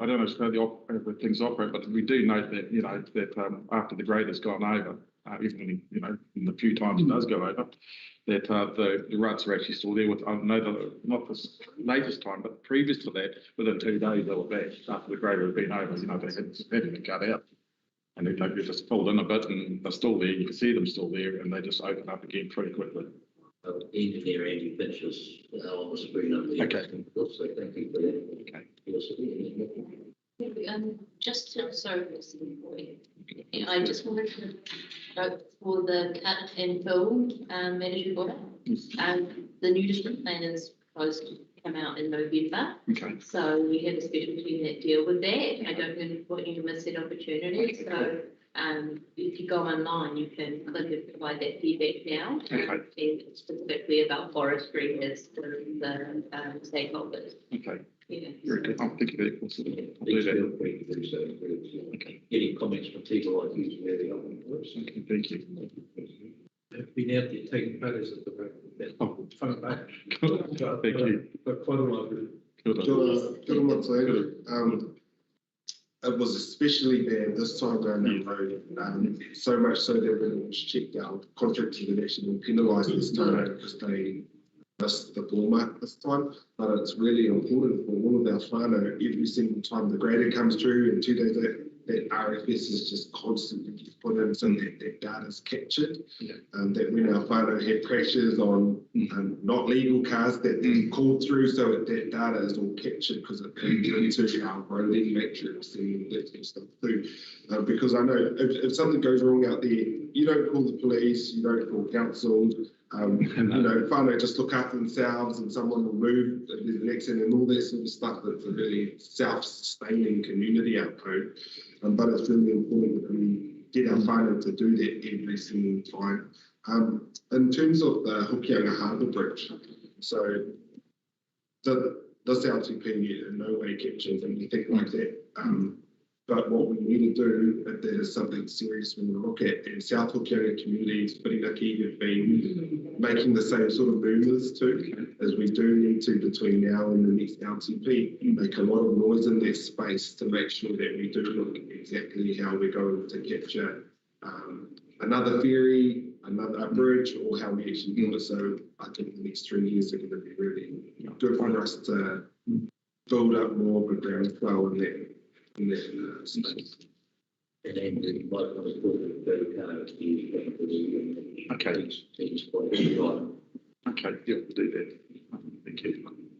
Speaker 15: don't know how things operate, but we do note that that after the grader's gone over, even in the few times it does go over, that the ruts are actually still there. I know not this latest time, but previous to that, within 2 days they were back after the grader had been over. They had to cut out, and they just filled in a bit, and they're still there. You can see them still there, and they just open up again pretty quickly.
Speaker 1: Engineer Andy Finch is on the screen up there.
Speaker 15: Okay.
Speaker 1: So thank you for that.
Speaker 15: Okay.
Speaker 9: Just to, sorry, I just wanted to note for the cut and fill management order. The new district plan is supposed to come out in November.
Speaker 15: Okay.
Speaker 9: So we have a special team that deal with that. I don't want you to miss that opportunity. So if if you go online, you can click and provide that feedback now.
Speaker 15: Okay.
Speaker 9: And specifically about forestry as the stakeholders.
Speaker 15: Okay,
Speaker 9: Yeah.
Speaker 15: very good. Oh, thank you very much. I'll do that. Okay.
Speaker 1: Getting comments from people like you is very helpful.
Speaker 15: Okay, thank you.
Speaker 12: I've been out there taking photos of the road.
Speaker 15: Oh,
Speaker 12: Front page.
Speaker 15: thank you.
Speaker 14: But quite a lot of it.
Speaker 6: It was especially bad this time down the road, so much so that when it was checked out, contractors had actually been penalised this time because they missed the ball mark this time. But it's really important for all of our whānau, every single time the grader comes through and 2 days later, that RFS is just constantly put in so that data is captured.
Speaker 15: Yeah.
Speaker 6: That when our whānau had crashes on not legal cars that they called through, so that data is all captured because it feeds into our roading metrics and that sort of stuff too. Because I know if something goes wrong out there, you don't call the police, you don't call council. Whānau just look after themselves and someone will move if there's an accident and all that sort of stuff. That's a really self-sustaining community outcome. But it's really important that we get our whānau to do that every single time. In terms of the Hokianga Harbour Bridge, so this LTP in no way captures anything like that. But what we need to do, if there is something serious we want to look at, and South Hokianga communities, Whirinaki have been making the same sort of movements too, as we do need to between now and the next LTP, make a lot of noise in that space to make sure that we do look at exactly how we're going to capture another ferry, another bridge, or how we actually do it. So I think the next 3 years are going to be really good for us to build up more of a groundswell in that. Space.
Speaker 1: And then the local report very kind
Speaker 15: Okay. Okay, yeah, we'll do that. Thank you.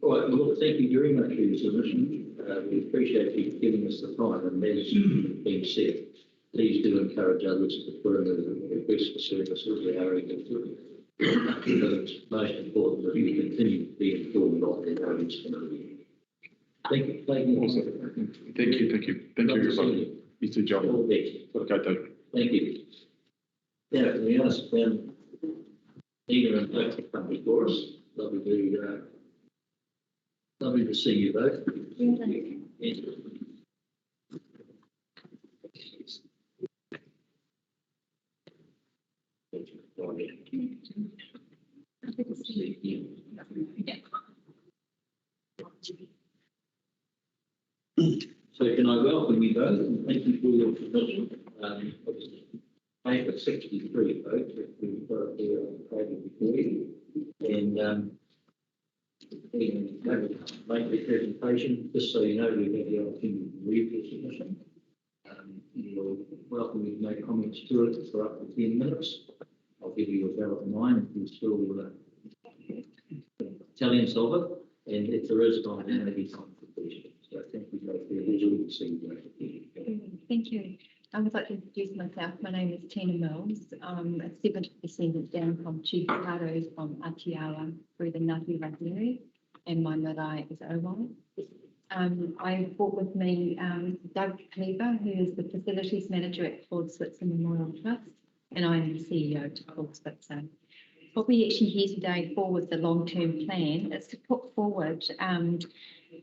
Speaker 1: All right, well, thank you very much for your submission. We appreciate you giving us the time, and as being said, please do encourage others to put in a request for services. We are able to. It's most important that we continue to be informed of their roads. Thank you.
Speaker 15: Thank you, everybody. You too, John.
Speaker 1: All the best.
Speaker 15: Okay, Dave.
Speaker 1: Thank you. Now, can we ask Nina and Doug to come before us? Lovely to see you both. Yes. So can I welcome you both and thank you for your submission. Paper 63 folks, which we've got here on the table before you. And make the presentation, just so you know, we have the opportunity to read your submission. You're welcome to make comments to it for up to 10 minutes. I'll give you a ballot of mine if you still Italians of it, and if there is time, then maybe time for questions. So thank you both for your visual to see you.
Speaker 16: Thank you. I would like to introduce myself. My name is Tina Mills. I'm a 7th descendant down from Chief Karos from Atiawa through the Ngāti Rangiri, and my marae is Owai. I brought with me Doug Kleber, who is the Facilities Manager at Claude Switzer Memorial Trust, and I am the CEO of Claude Switzer. What we actually here today for with the long-term plan is to put forward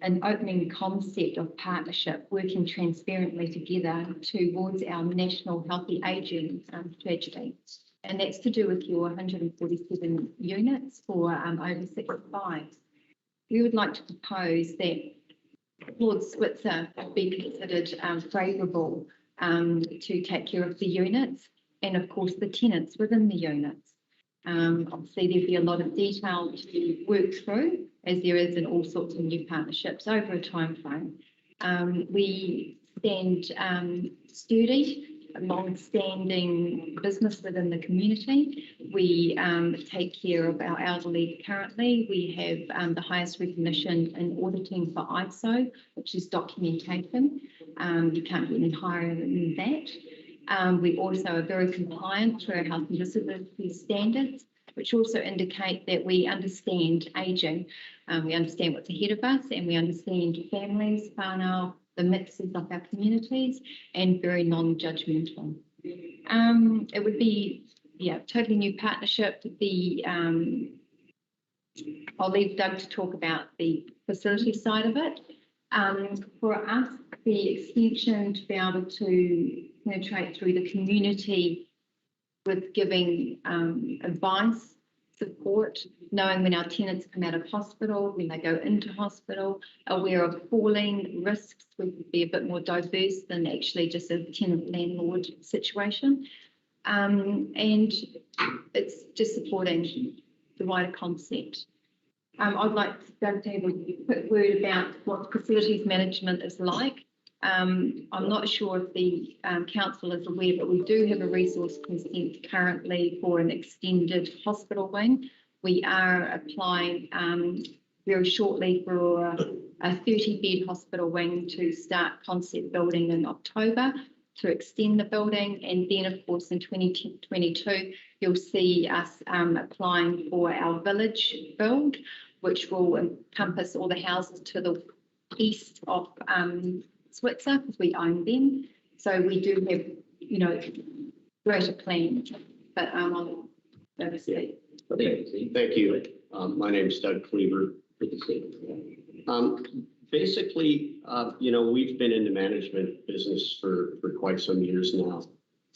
Speaker 16: an opening concept of partnership, working transparently together towards our national healthy ageing strategy. And that's to do with your 147 units for over 65. We would like to propose that Claude Switzer be considered favourable to take care of the units and of course the tenants within the units. Obviously there'd be a lot of detail to work through as there is in all sorts of new partnerships over a time frame. We stand sturdy, a long-standing business within the community. We take care of our elderly currently. We have the highest recognition in auditing for ISO, which is documentation. You can't get any higher than that. We also are very compliant to our health and disability standards, which also indicate that we understand ageing. We understand what's ahead of us, and we understand families, whānau, the mixes of our communities, and very non-judgmental. It would be, yeah, totally new partnership. I'll leave Doug to talk about the facility side of it. For us, the extension to be able to penetrate through the community with giving advice, support, knowing when our tenants come out of hospital, when they go into hospital, aware of falling risks, we would be a bit more diverse than actually just a tenant-landlord situation. And it's just supporting the wider concept. I'd like Doug to have a quick word about what facilities management is like. I'm not sure if the council is aware, but we do have a resource consent currently for an extended hospital wing. We are applying very shortly for a 30-bed hospital wing to start concept building in October to extend the building. And then, of course, in 2022, you'll see us applying for our village build, which will encompass all the houses to the east of Switzer, because we own them. So we do have, you know, greater plans, but I'll oversee.
Speaker 17: Okay, thank you. My name is Doug Cleaver. Basically, you know, we've been in the management business for quite some years now,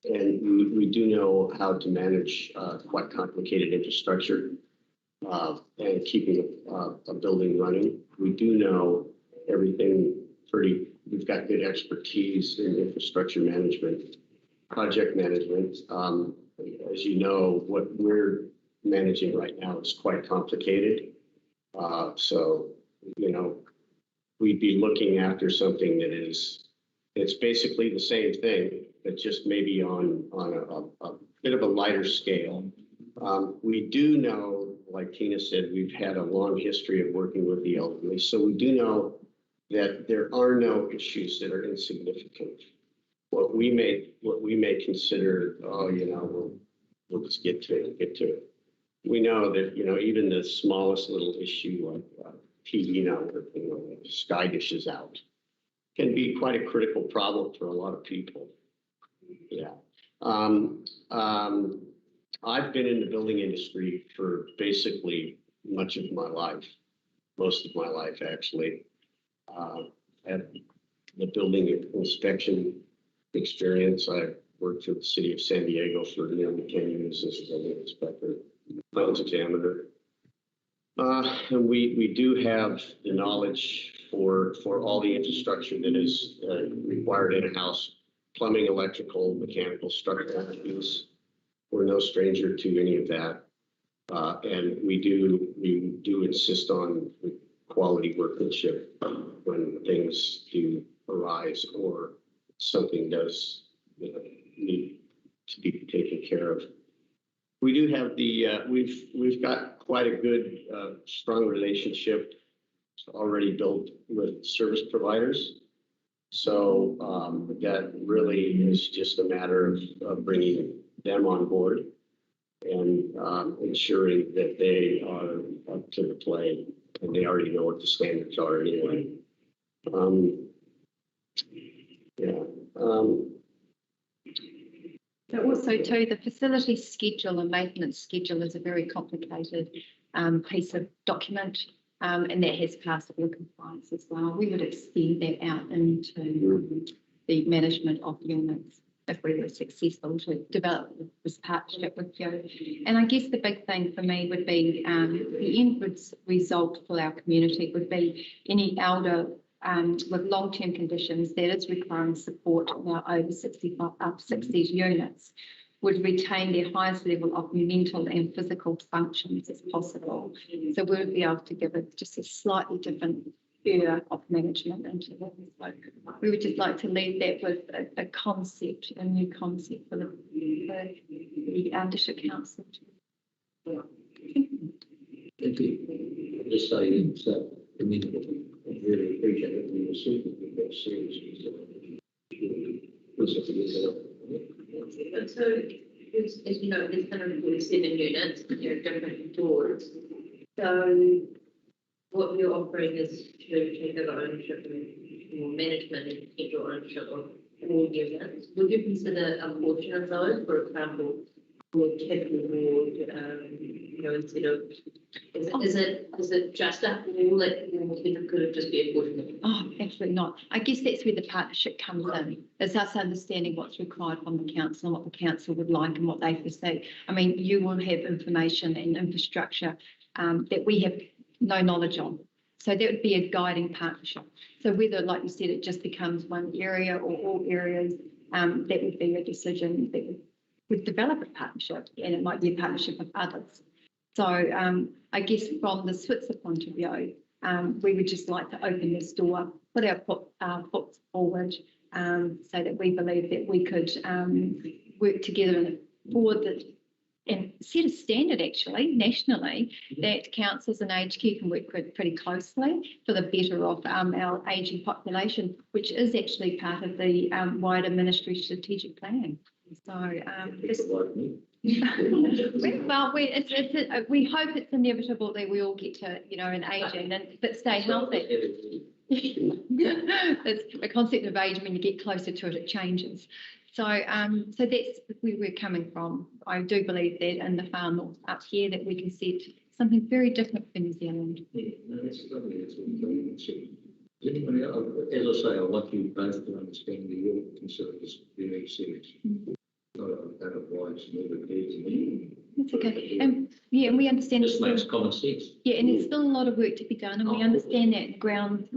Speaker 17: and we do know how to manage quite complicated infrastructure and keeping a building running. We do know everything we've got good expertise in infrastructure management, project management. As you know, what we're managing right now is quite complicated. So, you know, we'd be looking after something that it's basically the same thing, but just maybe on a bit of a lighter scale. We do know, like Tina said, we've had a long history of working with the elderly. So we do know that there are no issues that are insignificant. What we may consider, oh, you know, we'll just get to it. We know that, you know, even the smallest little issue like TV not working or sky dish is out can be quite a critical problem for a lot of people. Yeah. I've been in the building industry for basically much of my life, most of my life actually. Had the building inspection experience. I worked for the city of San Diego for nearly 10 years as a building inspector, plans examiner. And we do have the knowledge for all the infrastructure that is required in a house, plumbing, electrical, mechanical, structural use. We're no stranger to any of that. And we do insist on quality workmanship when things do arise or something does, you know, need to be taken care of. We do have we've got quite a good, strong relationship already built with service providers. So that really is just a matter of bringing them on board and ensuring that they are up to the plate and they already know what the standards are anyway.
Speaker 16: But also too, the facility schedule and maintenance schedule is a very complicated piece of document, and that has passed all compliance as well. We would extend that out into the management of units if we were successful to develop this partnership with you. And I guess the big thing for me would be the end result for our community would be any elder with long-term conditions that is requiring support in our over 65 60s units would retain their highest level of mental and physical functions as possible. So we would be able to give it just a slightly different area of management into that. So we would just like to leave that with a concept, a new concept for the District Council.
Speaker 1: Thank you. Just say it's commendable. I really appreciate it. We were certainly very serious.
Speaker 9: So, as you know, there's 147 units, there are different boards. So, what you're offering is to take over ownership and management and potential ownership of more units, would you consider a portion of those, for example, for capital ward, instead of, is it just a wall that could it just be a portion of it?
Speaker 16: Oh, absolutely not. I guess that's where the partnership comes in. It's us understanding what's required from the council and what the council would like and what they foresee. I mean, you will have information and infrastructure that we have no knowledge on. So that would be a guiding partnership. So whether, like you said, it just becomes one area or all areas, that would be a decision that would develop a partnership, and it might be a partnership of others. So I guess from the Switzer point of view, we would just like to open this door, put our foot forward, so that we believe that we could work together and set a standard actually nationally that councils and aged care can work with pretty closely for the better of our ageing population, which is actually part of the wider ministry strategic plan. So we hope it's inevitable that we all get to an aging but stay healthy. It's a concept of age. When you get closer to it, it changes. So so that's where we're coming from. I do believe that in the far north up here that we can set something very different for New Zealand.
Speaker 1: Yeah, no, that's lovely. That's what you're going to see. Anybody else? As I say, I want you both to understand that you all consider this very serious. That's
Speaker 16: okay. And we understand
Speaker 1: this makes common sense.
Speaker 16: Yeah, and there's still a lot of work to be done, and we understand that ground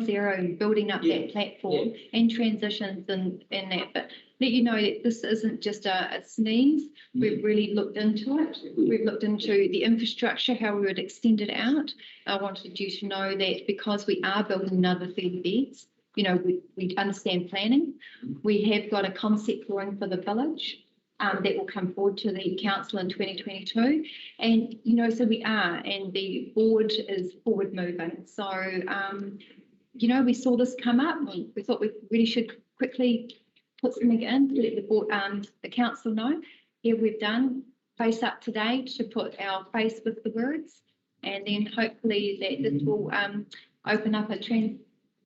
Speaker 16: zero and building up that platform and transitions and that. But let you know that this isn't just a sneeze. We've really looked into it. We've looked into the infrastructure, how we would extend it out. I wanted you to know that because we are building another 30 beds, we understand planning. We have got a concept drawing for the village that will come forward to the council in 2022. And, so we are, and the board is forward moving. So, we saw this come up and we thought we really should quickly put something in to let the board, the council know. Yeah, we've done Face Up today to put our face with the words. And then hopefully that this will open up a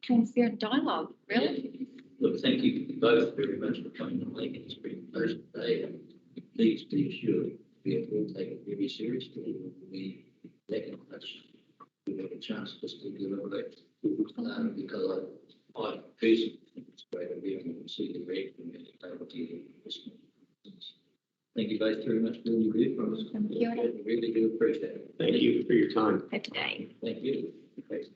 Speaker 16: transparent dialogue, really.
Speaker 1: Look, thank you both very much for coming and making this presentation today. And please be assured we will take it very seriously. We lack much. We have a chance just to deliberate because I personally think it's great to be able to see the reaction and able to listen. Thank you both very much for all you do from us.
Speaker 16: Thank you.
Speaker 1: We really do appreciate it.
Speaker 17: Thank you for your time.
Speaker 16: Happy day.
Speaker 1: Thank you. Thanks.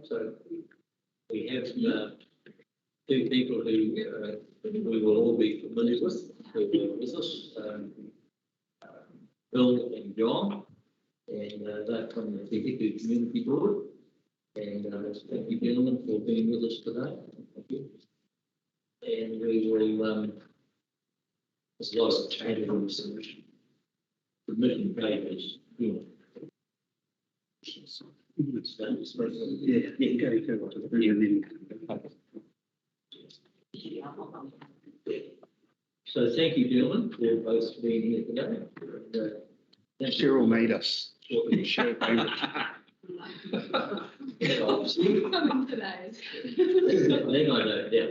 Speaker 1: So we have two people who we will all be familiar with, who are with us, Bill and John, and they're from the Executive Community Board. And thank you, gentlemen, for being with us today. Thank you. And we will, there's lots of changes on the submission. Submission papers, go. So thank you, gentlemen, for both being here today.
Speaker 5: Cheryl made us.
Speaker 10: Coming today.
Speaker 1: Then I know, yeah.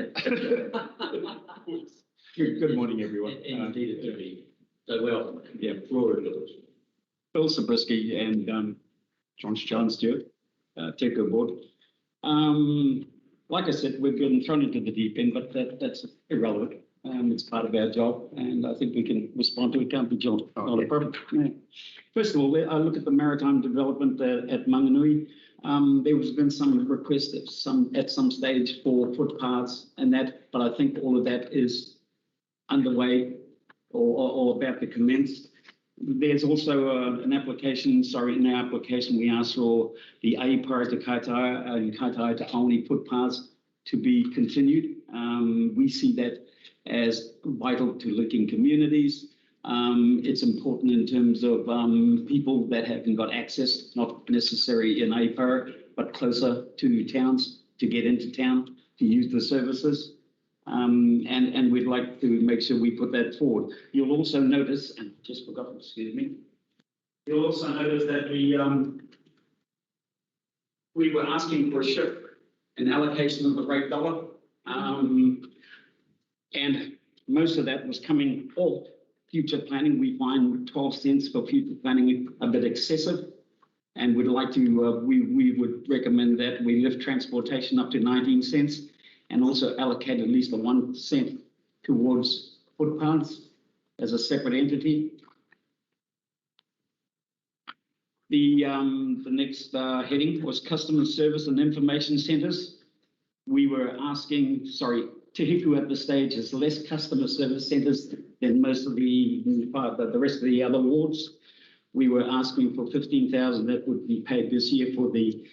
Speaker 15: Good morning, everyone.
Speaker 1: And indeed it will be. So welcome.
Speaker 15: Yeah.
Speaker 1: Floor is yours.
Speaker 18: Bill Zabriskie and John Stewart, TECO board. Like I said, we've been thrown into the deep end, but that's irrelevant. It's part of our job, and I think we can respond to it. Can't be John. Not a problem. Yeah. First of all, I look at the maritime development at Manganui. There has been some requests at some stage for footpaths and that, but I think all of that is underway or about to commence. There's also an application, in our application we asked for the Aipara to Kaitaia and Kaitaia to Aoni footpaths to be continued. We see that as vital to linking communities. It's important in terms of people that haven't got access, not necessarily in Aipara, but closer to towns, to get into town, to use the services. And we'd like to make sure we put that forward. You'll also notice, and just forgot, excuse me. You'll also notice that we were asking for a shift in allocation of the rate dollar. And most of that was coming off future planning. We find 12 cents for future planning a bit excessive. And we'd like to, we would recommend that we lift transportation up to 19 cents and also allocate at least a 1 cent towards footpaths as a separate entity. The next heading was customer service and information centres. We were asking, sorry, Te Hiku at this stage has less customer service centres than most of the rest of the other wards. We were asking for 15,000 that would be paid this year for the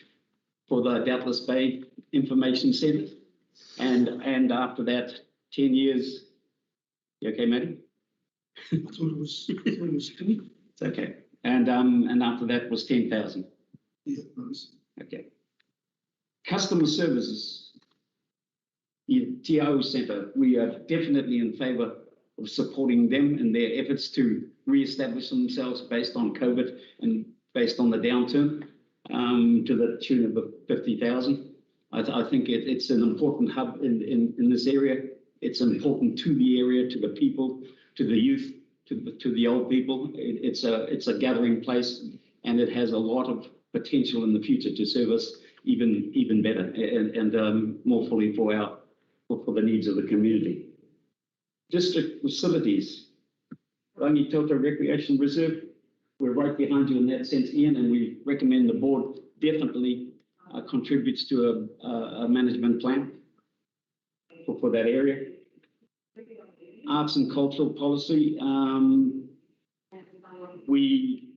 Speaker 18: Doubtless Bay Information Centre, and after that 10 years. You okay, Matty?
Speaker 5: I thought it was 10.
Speaker 18: It's okay. And after that was 10,000.
Speaker 5: Yeah, nice.
Speaker 18: Okay. Customer services. The TIO Centre, we are definitely in favour of supporting them in their efforts to re-establish themselves based on COVID and based on the downturn to the tune of 50,000. I think it's an important hub in this area. It's important to the area, to the people, to the youth, to the old people. It's a gathering place, and it has a lot of potential in the future to serve us even better and more fully for the needs of the community. District facilities, Rangitoto Recreation Reserve, we're right behind you in that sense, Ian, and we recommend the board definitely contributes to a management plan for that area. Arts and cultural policy, we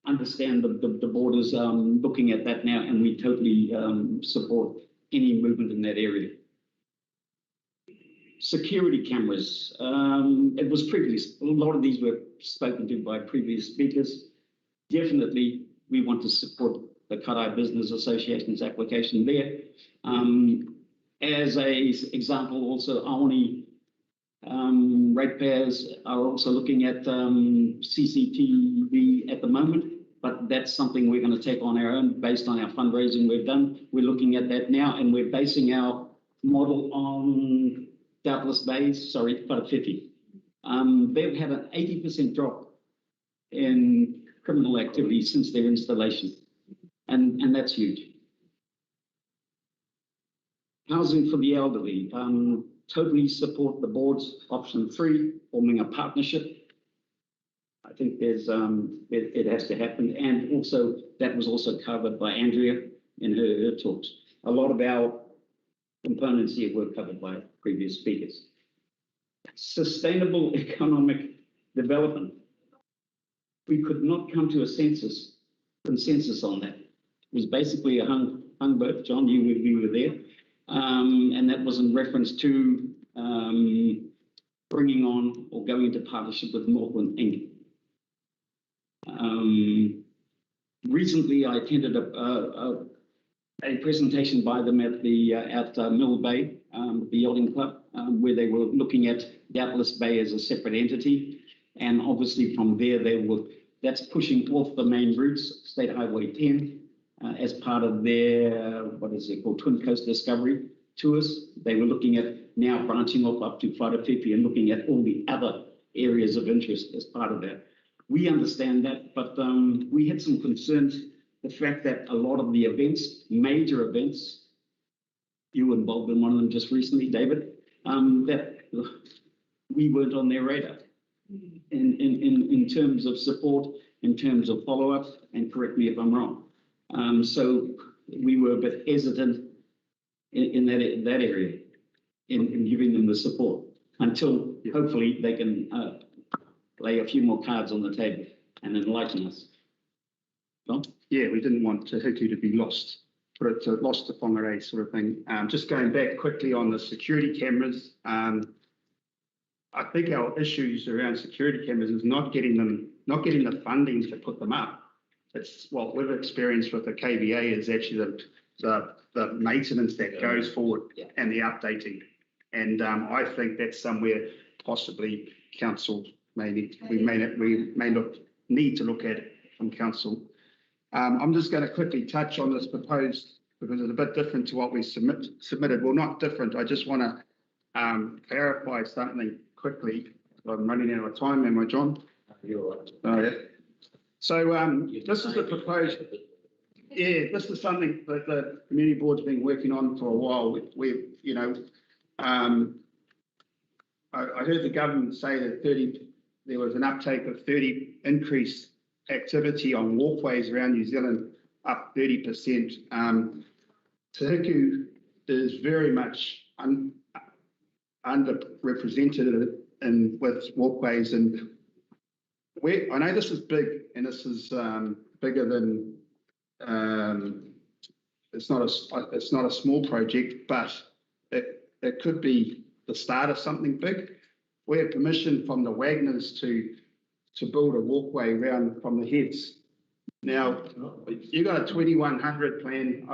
Speaker 18: understand the board is looking at that now, and we totally support any movement in that area. Security cameras. It was a lot of these were spoken to by previous speakers. Definitely, we want to support the Karai Business Association's application there. As a example, also Aoni ratepayers are also looking at CCTV at the moment, but that's something we're going to take on our own based on our fundraising we've done. We're looking at that now, and we're basing our model on Doubtless Bay's, Whakawhiti. They've had an 80% drop in criminal activity since their installation, and that's huge. Housing for the elderly. Totally support the board's option 3, forming a partnership. I think there's it has to happen, and also that was also covered by Andrea in her talks. A lot of our components here were covered by previous speakers. Sustainable economic development. We could not come to a consensus on that. It was basically a hung vote. John, you were there. And that was in reference to bringing on or going into partnership with Northland Inc. Recently, I attended a presentation by them at Mill Bay, the yachting club, where they were looking at Doubtless Bay as a separate entity, and obviously from there that's pushing off the main routes, State Highway 10, as part of their Twin Coast Discovery tours. They were looking at now branching off up to Whakawhiti and looking at all the other areas of interest as part of that. We understand that, but we had some concerns. The fact that a lot of the events, major events, you were involved in one of them just recently, David, that we weren't on their radar in terms of support, in terms of follow-up, and correct me if I'm wrong. So we were a bit hesitant in that area, in giving them the support, until hopefully they can lay a few more cards on the table and enlighten us. John?
Speaker 19: Yeah, we didn't want Te Hiku to be lost, but it's a lost to Whangarei sort of thing. Just going back quickly on the security cameras, I think our issues around security cameras is not getting the funding to put them up. It's what we've experienced with the KVA is actually the maintenance that goes forward and the updating. And I think that's somewhere possibly council may need, we may not need to look at it from council. I'm just going to quickly touch on this proposed, because it's a bit different to what we submitted. Well, not different. I just want to clarify something quickly. I'm running out of time, am I, John?
Speaker 1: You're right.
Speaker 19: Oh, yeah. So this is the proposed, yeah, this is something that the community board's been working on for a while. We you know, I heard the government say that there was an uptake of 30 increased activity on walkways around New Zealand, up 30%. Te is very much underrepresented with walkways, and I know this is big, and this is bigger than it's not a small project, but it could be the start of something big. We have permission from the Wagners to build a walkway around from the heads. Now, you got a 2100 plan.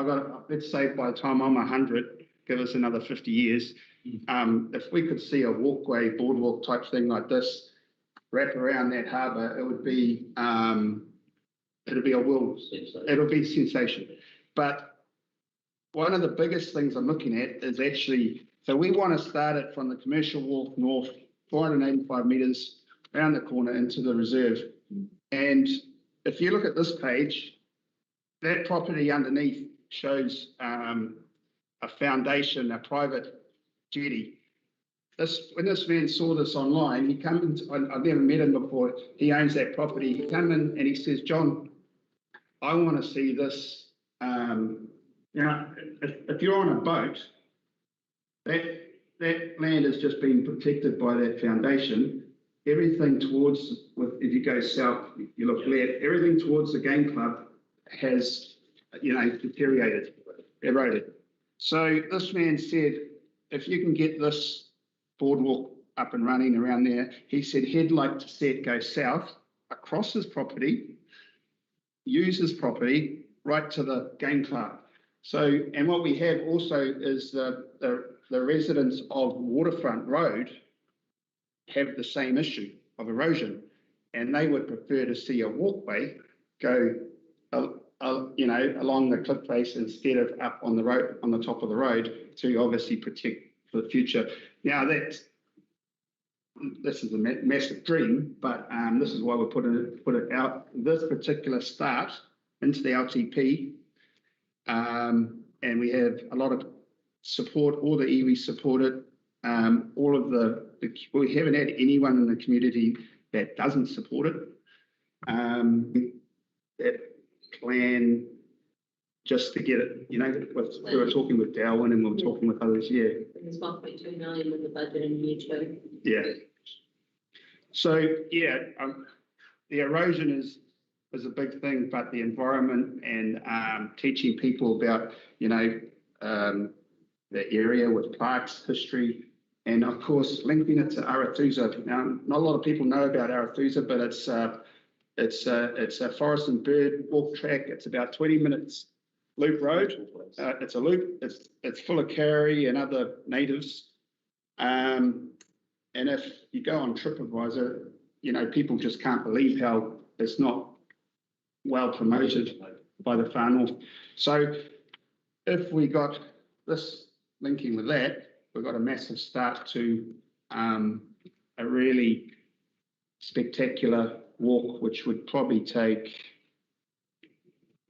Speaker 19: Let's say by the time I'm 100, give us another 50 years. If we could see a walkway, boardwalk type thing like this, wrap around that harbour, it would be it'll be sensation. But one of the biggest things I'm looking at is actually, so we want to start it from the commercial wharf north, 485 metres around the corner into the reserve. And if you look at this page, that property underneath shows a foundation, a private jetty. When this man saw this online, he came in, I've never met him before, he owns that property. He came in and he says, John, I want to see this. If you're on a boat, that land has just been protected by that foundation. Everything towards, if you go south, you look left, everything towards the game club has, deteriorated, eroded. So this man said, if you can get this boardwalk up and running around there, he said he'd like to see it go south across his property, use his property right to the game club. So, and what we have also is the residents of Waterfront Road have the same issue of erosion, and they would prefer to see a walkway go, along the cliff face instead of up on the road, on the top of the road, to obviously protect for the future. Now this is a massive dream, but this is why we put it out. This particular start into the LTP, and we have a lot of support. All the iwi support it. All of we haven't had anyone in the community that doesn't support it. That plan just to get it, we were talking with Darwin and we were talking with others, yeah.
Speaker 9: There's 1.2 million with the budget in year 2.
Speaker 19: Yeah. So, yeah, the erosion is a big thing, but the environment and teaching people about, the area with parks, history, and of course, linking it to Arathusa. Now, not a lot of people know about Arathusa, but it's a forest and bird walk track. It's about 20 minutes loop road. It's a loop. It's full of Kauri and other natives. And if you go on TripAdvisor, people just can't believe how it's not well promoted by the Far North. So if we got this linking with that, we've got a massive start to a really spectacular walk, which would probably take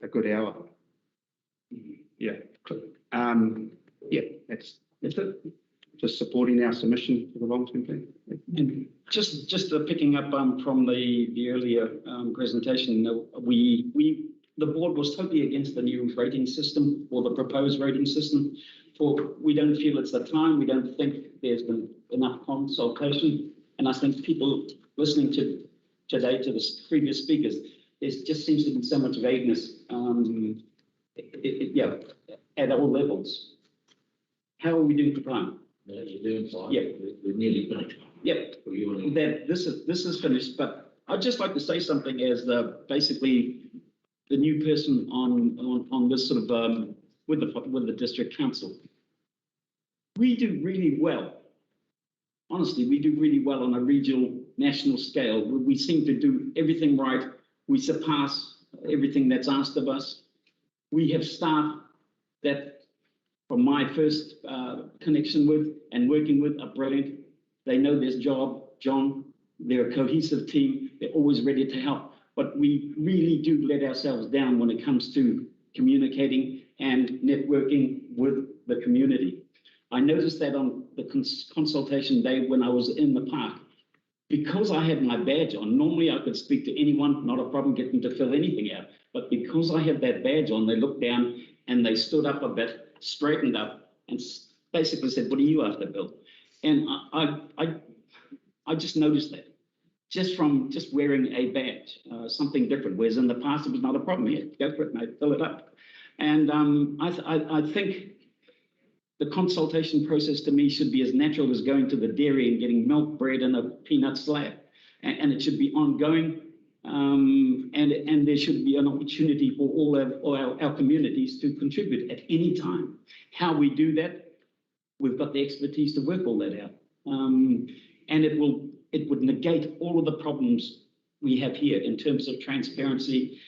Speaker 19: a good hour. Yeah. That's it. Just supporting our submission for the long-term plan.
Speaker 18: And just picking up from the earlier presentation, the board was totally against the new rating system or the proposed rating system. We don't feel it's the time. We don't think there's been enough consultation. And I think people listening today to the previous speakers, there just seems to be so much vagueness. At all levels. How are we doing for time?
Speaker 1: No, you're doing fine.
Speaker 18: Yeah,
Speaker 1: we're nearly finished.
Speaker 18: Yep. This is finished, but I'd just like to say something as basically the new person on this sort of with the district council. we do really well. Honestly, we do really well on a regional, national scale. We seem to do everything right. We surpass everything that's asked of us. We have staff that, from my first connection with and working with, are brilliant. They know their job, John. They're a cohesive team. They're always ready to help. But we really do let ourselves down when it comes to communicating and networking with the community. I noticed that on the consultation day when I was in the park. Because I had my badge on, normally I could speak to anyone, not a problem getting to fill anything out. But because I had that badge on, they looked down and they stood up a bit, straightened up, and basically said, "What are you after, Bill?" And I just noticed that, just from just wearing a badge, something different. Whereas in the past, it was not a problem. Here, go for it, mate, fill it up. And I think the consultation process to me should be as natural as going to the dairy and getting milk, bread, and a peanut slab. And it should be ongoing. And there should be an opportunity for all our communities to contribute at any time. How we do that, we've got the expertise to work all that out. And it would negate all of the problems we have here in terms of transparency,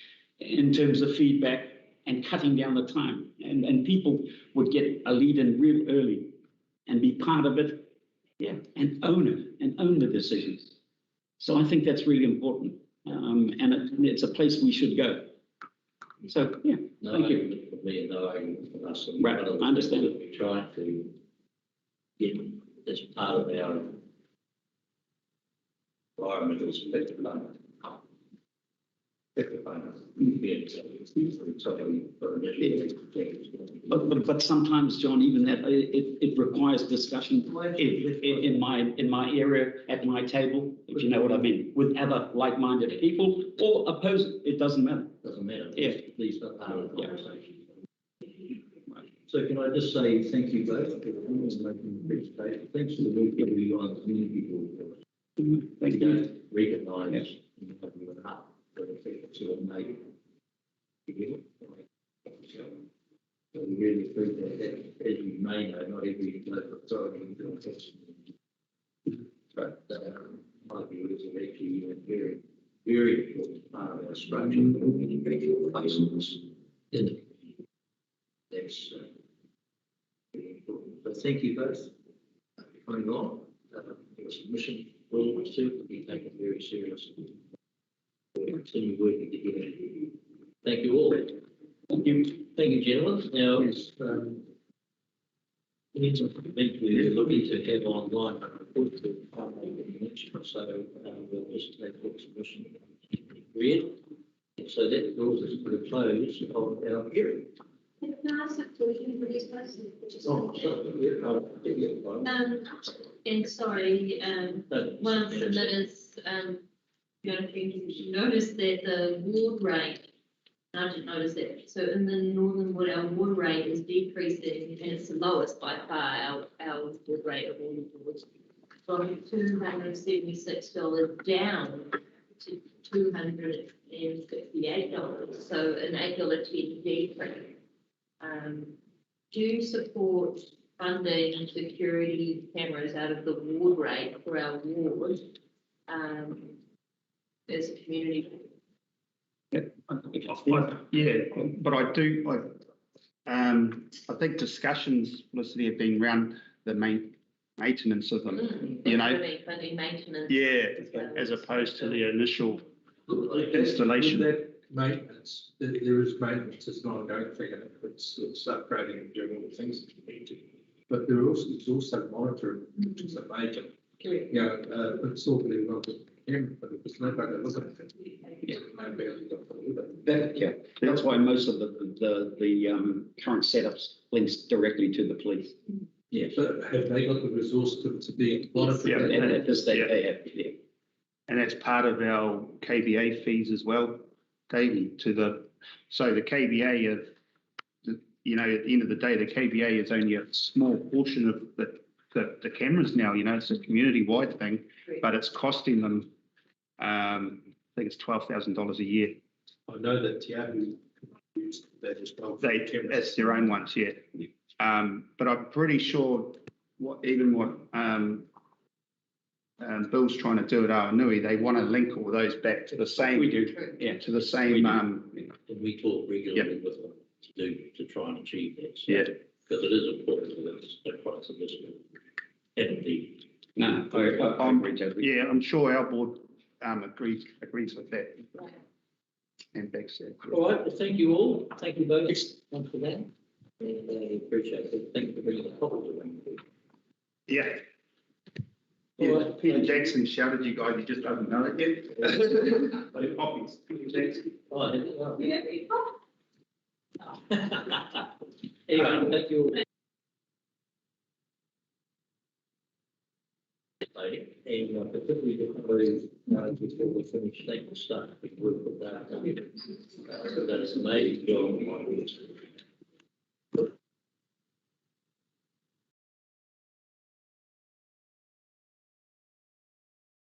Speaker 18: in terms of feedback, and cutting down the time. And people would get a lead in real early and be part of it, and own it, and own the decisions. So I think that's really important. And it's a place we should go. So, thank you. Right, I understand.
Speaker 1: We're trying to get this part of our environmental spectrum.
Speaker 18: But sometimes, John, even that it requires discussion in my area at my table, if you know what I mean, with other like-minded people or opposing. It doesn't matter.
Speaker 1: Doesn't matter.
Speaker 18: Yeah.
Speaker 1: Please, not part of the conversation. So can I just say thank you both for making the presentation. Thanks to the work that you on community board.
Speaker 18: Thank you.
Speaker 1: Recognise you up. To make so we really appreciate that. As you may know, not every local authority does this. But my view is actually a very, very important part of our structure for many regional places in the community. That's very important. So thank you both for coming on. Your submission will certainly be taken very seriously. We'll continue working together. Thank you all. Thank you, gentlemen. Now, we're looking to have online a report to the next one, so we'll just take the submission read. So that draws us to the close of our hearing.
Speaker 9: Can I ask a question for this person?
Speaker 1: Oh, sorry.
Speaker 9: And sorry, one of the submitters, noticed that the ward rate, I didn't notice that. So in the Northern Wood, our ward rate is decreasing, and it's the lowest by far, our ward rate of all the wards, from $276 down to $268. So an $8.10 decrease. Do you support funding security cameras out of the ward rate for our ward? As a community.
Speaker 19: But I do. I think discussions, Felicity, have been around the maintenance of them.
Speaker 9: Funding maintenance.
Speaker 19: As opposed to the initial installation.
Speaker 12: That maintenance, there is maintenance. It's not a going thing. It's upgrading and doing all the things that you need to. But there's also monitoring, which is a major. It's all really well. But it's not going to look at it.
Speaker 18: That's why most of the current setups links directly to the police.
Speaker 12: Yeah, but have they got the resource to be monitored?
Speaker 19: Yeah,
Speaker 18: at this stage they have. Yeah.
Speaker 19: And that's part of our KVA fees as well, daily so the KVA of, at the end of the day, the KVA is only a small portion of the cameras now, it's a community-wide thing, but it's costing them, I think it's $12,000 a year.
Speaker 12: I know that Yahoo used that as well.
Speaker 19: That's their own ones, But I'm pretty sure Bill's trying to do at Awanui, they want to link all those back to the same.
Speaker 12: We do, yeah.
Speaker 19: To the same,
Speaker 12: And we talk regularly with them to try and achieve that. So,
Speaker 19: yeah.
Speaker 12: because it is important that it's the price of this. And the.
Speaker 18: No,
Speaker 19: Yeah, I'm sure our board, agrees with that. And backs that.
Speaker 1: All right, well, thank you all. Thank you both for that. And I appreciate it. Thank you for bringing the topic.
Speaker 19: Yeah.
Speaker 1: All
Speaker 19: Yeah,
Speaker 1: right.
Speaker 19: Peter Jackson shouted you guys, you just don't know it yet. But copies, Peter Jackson.
Speaker 1: Oh, yeah. Anyway, thank you all. And particularly before we finish, thank you, start, we work with that. So that's amazing.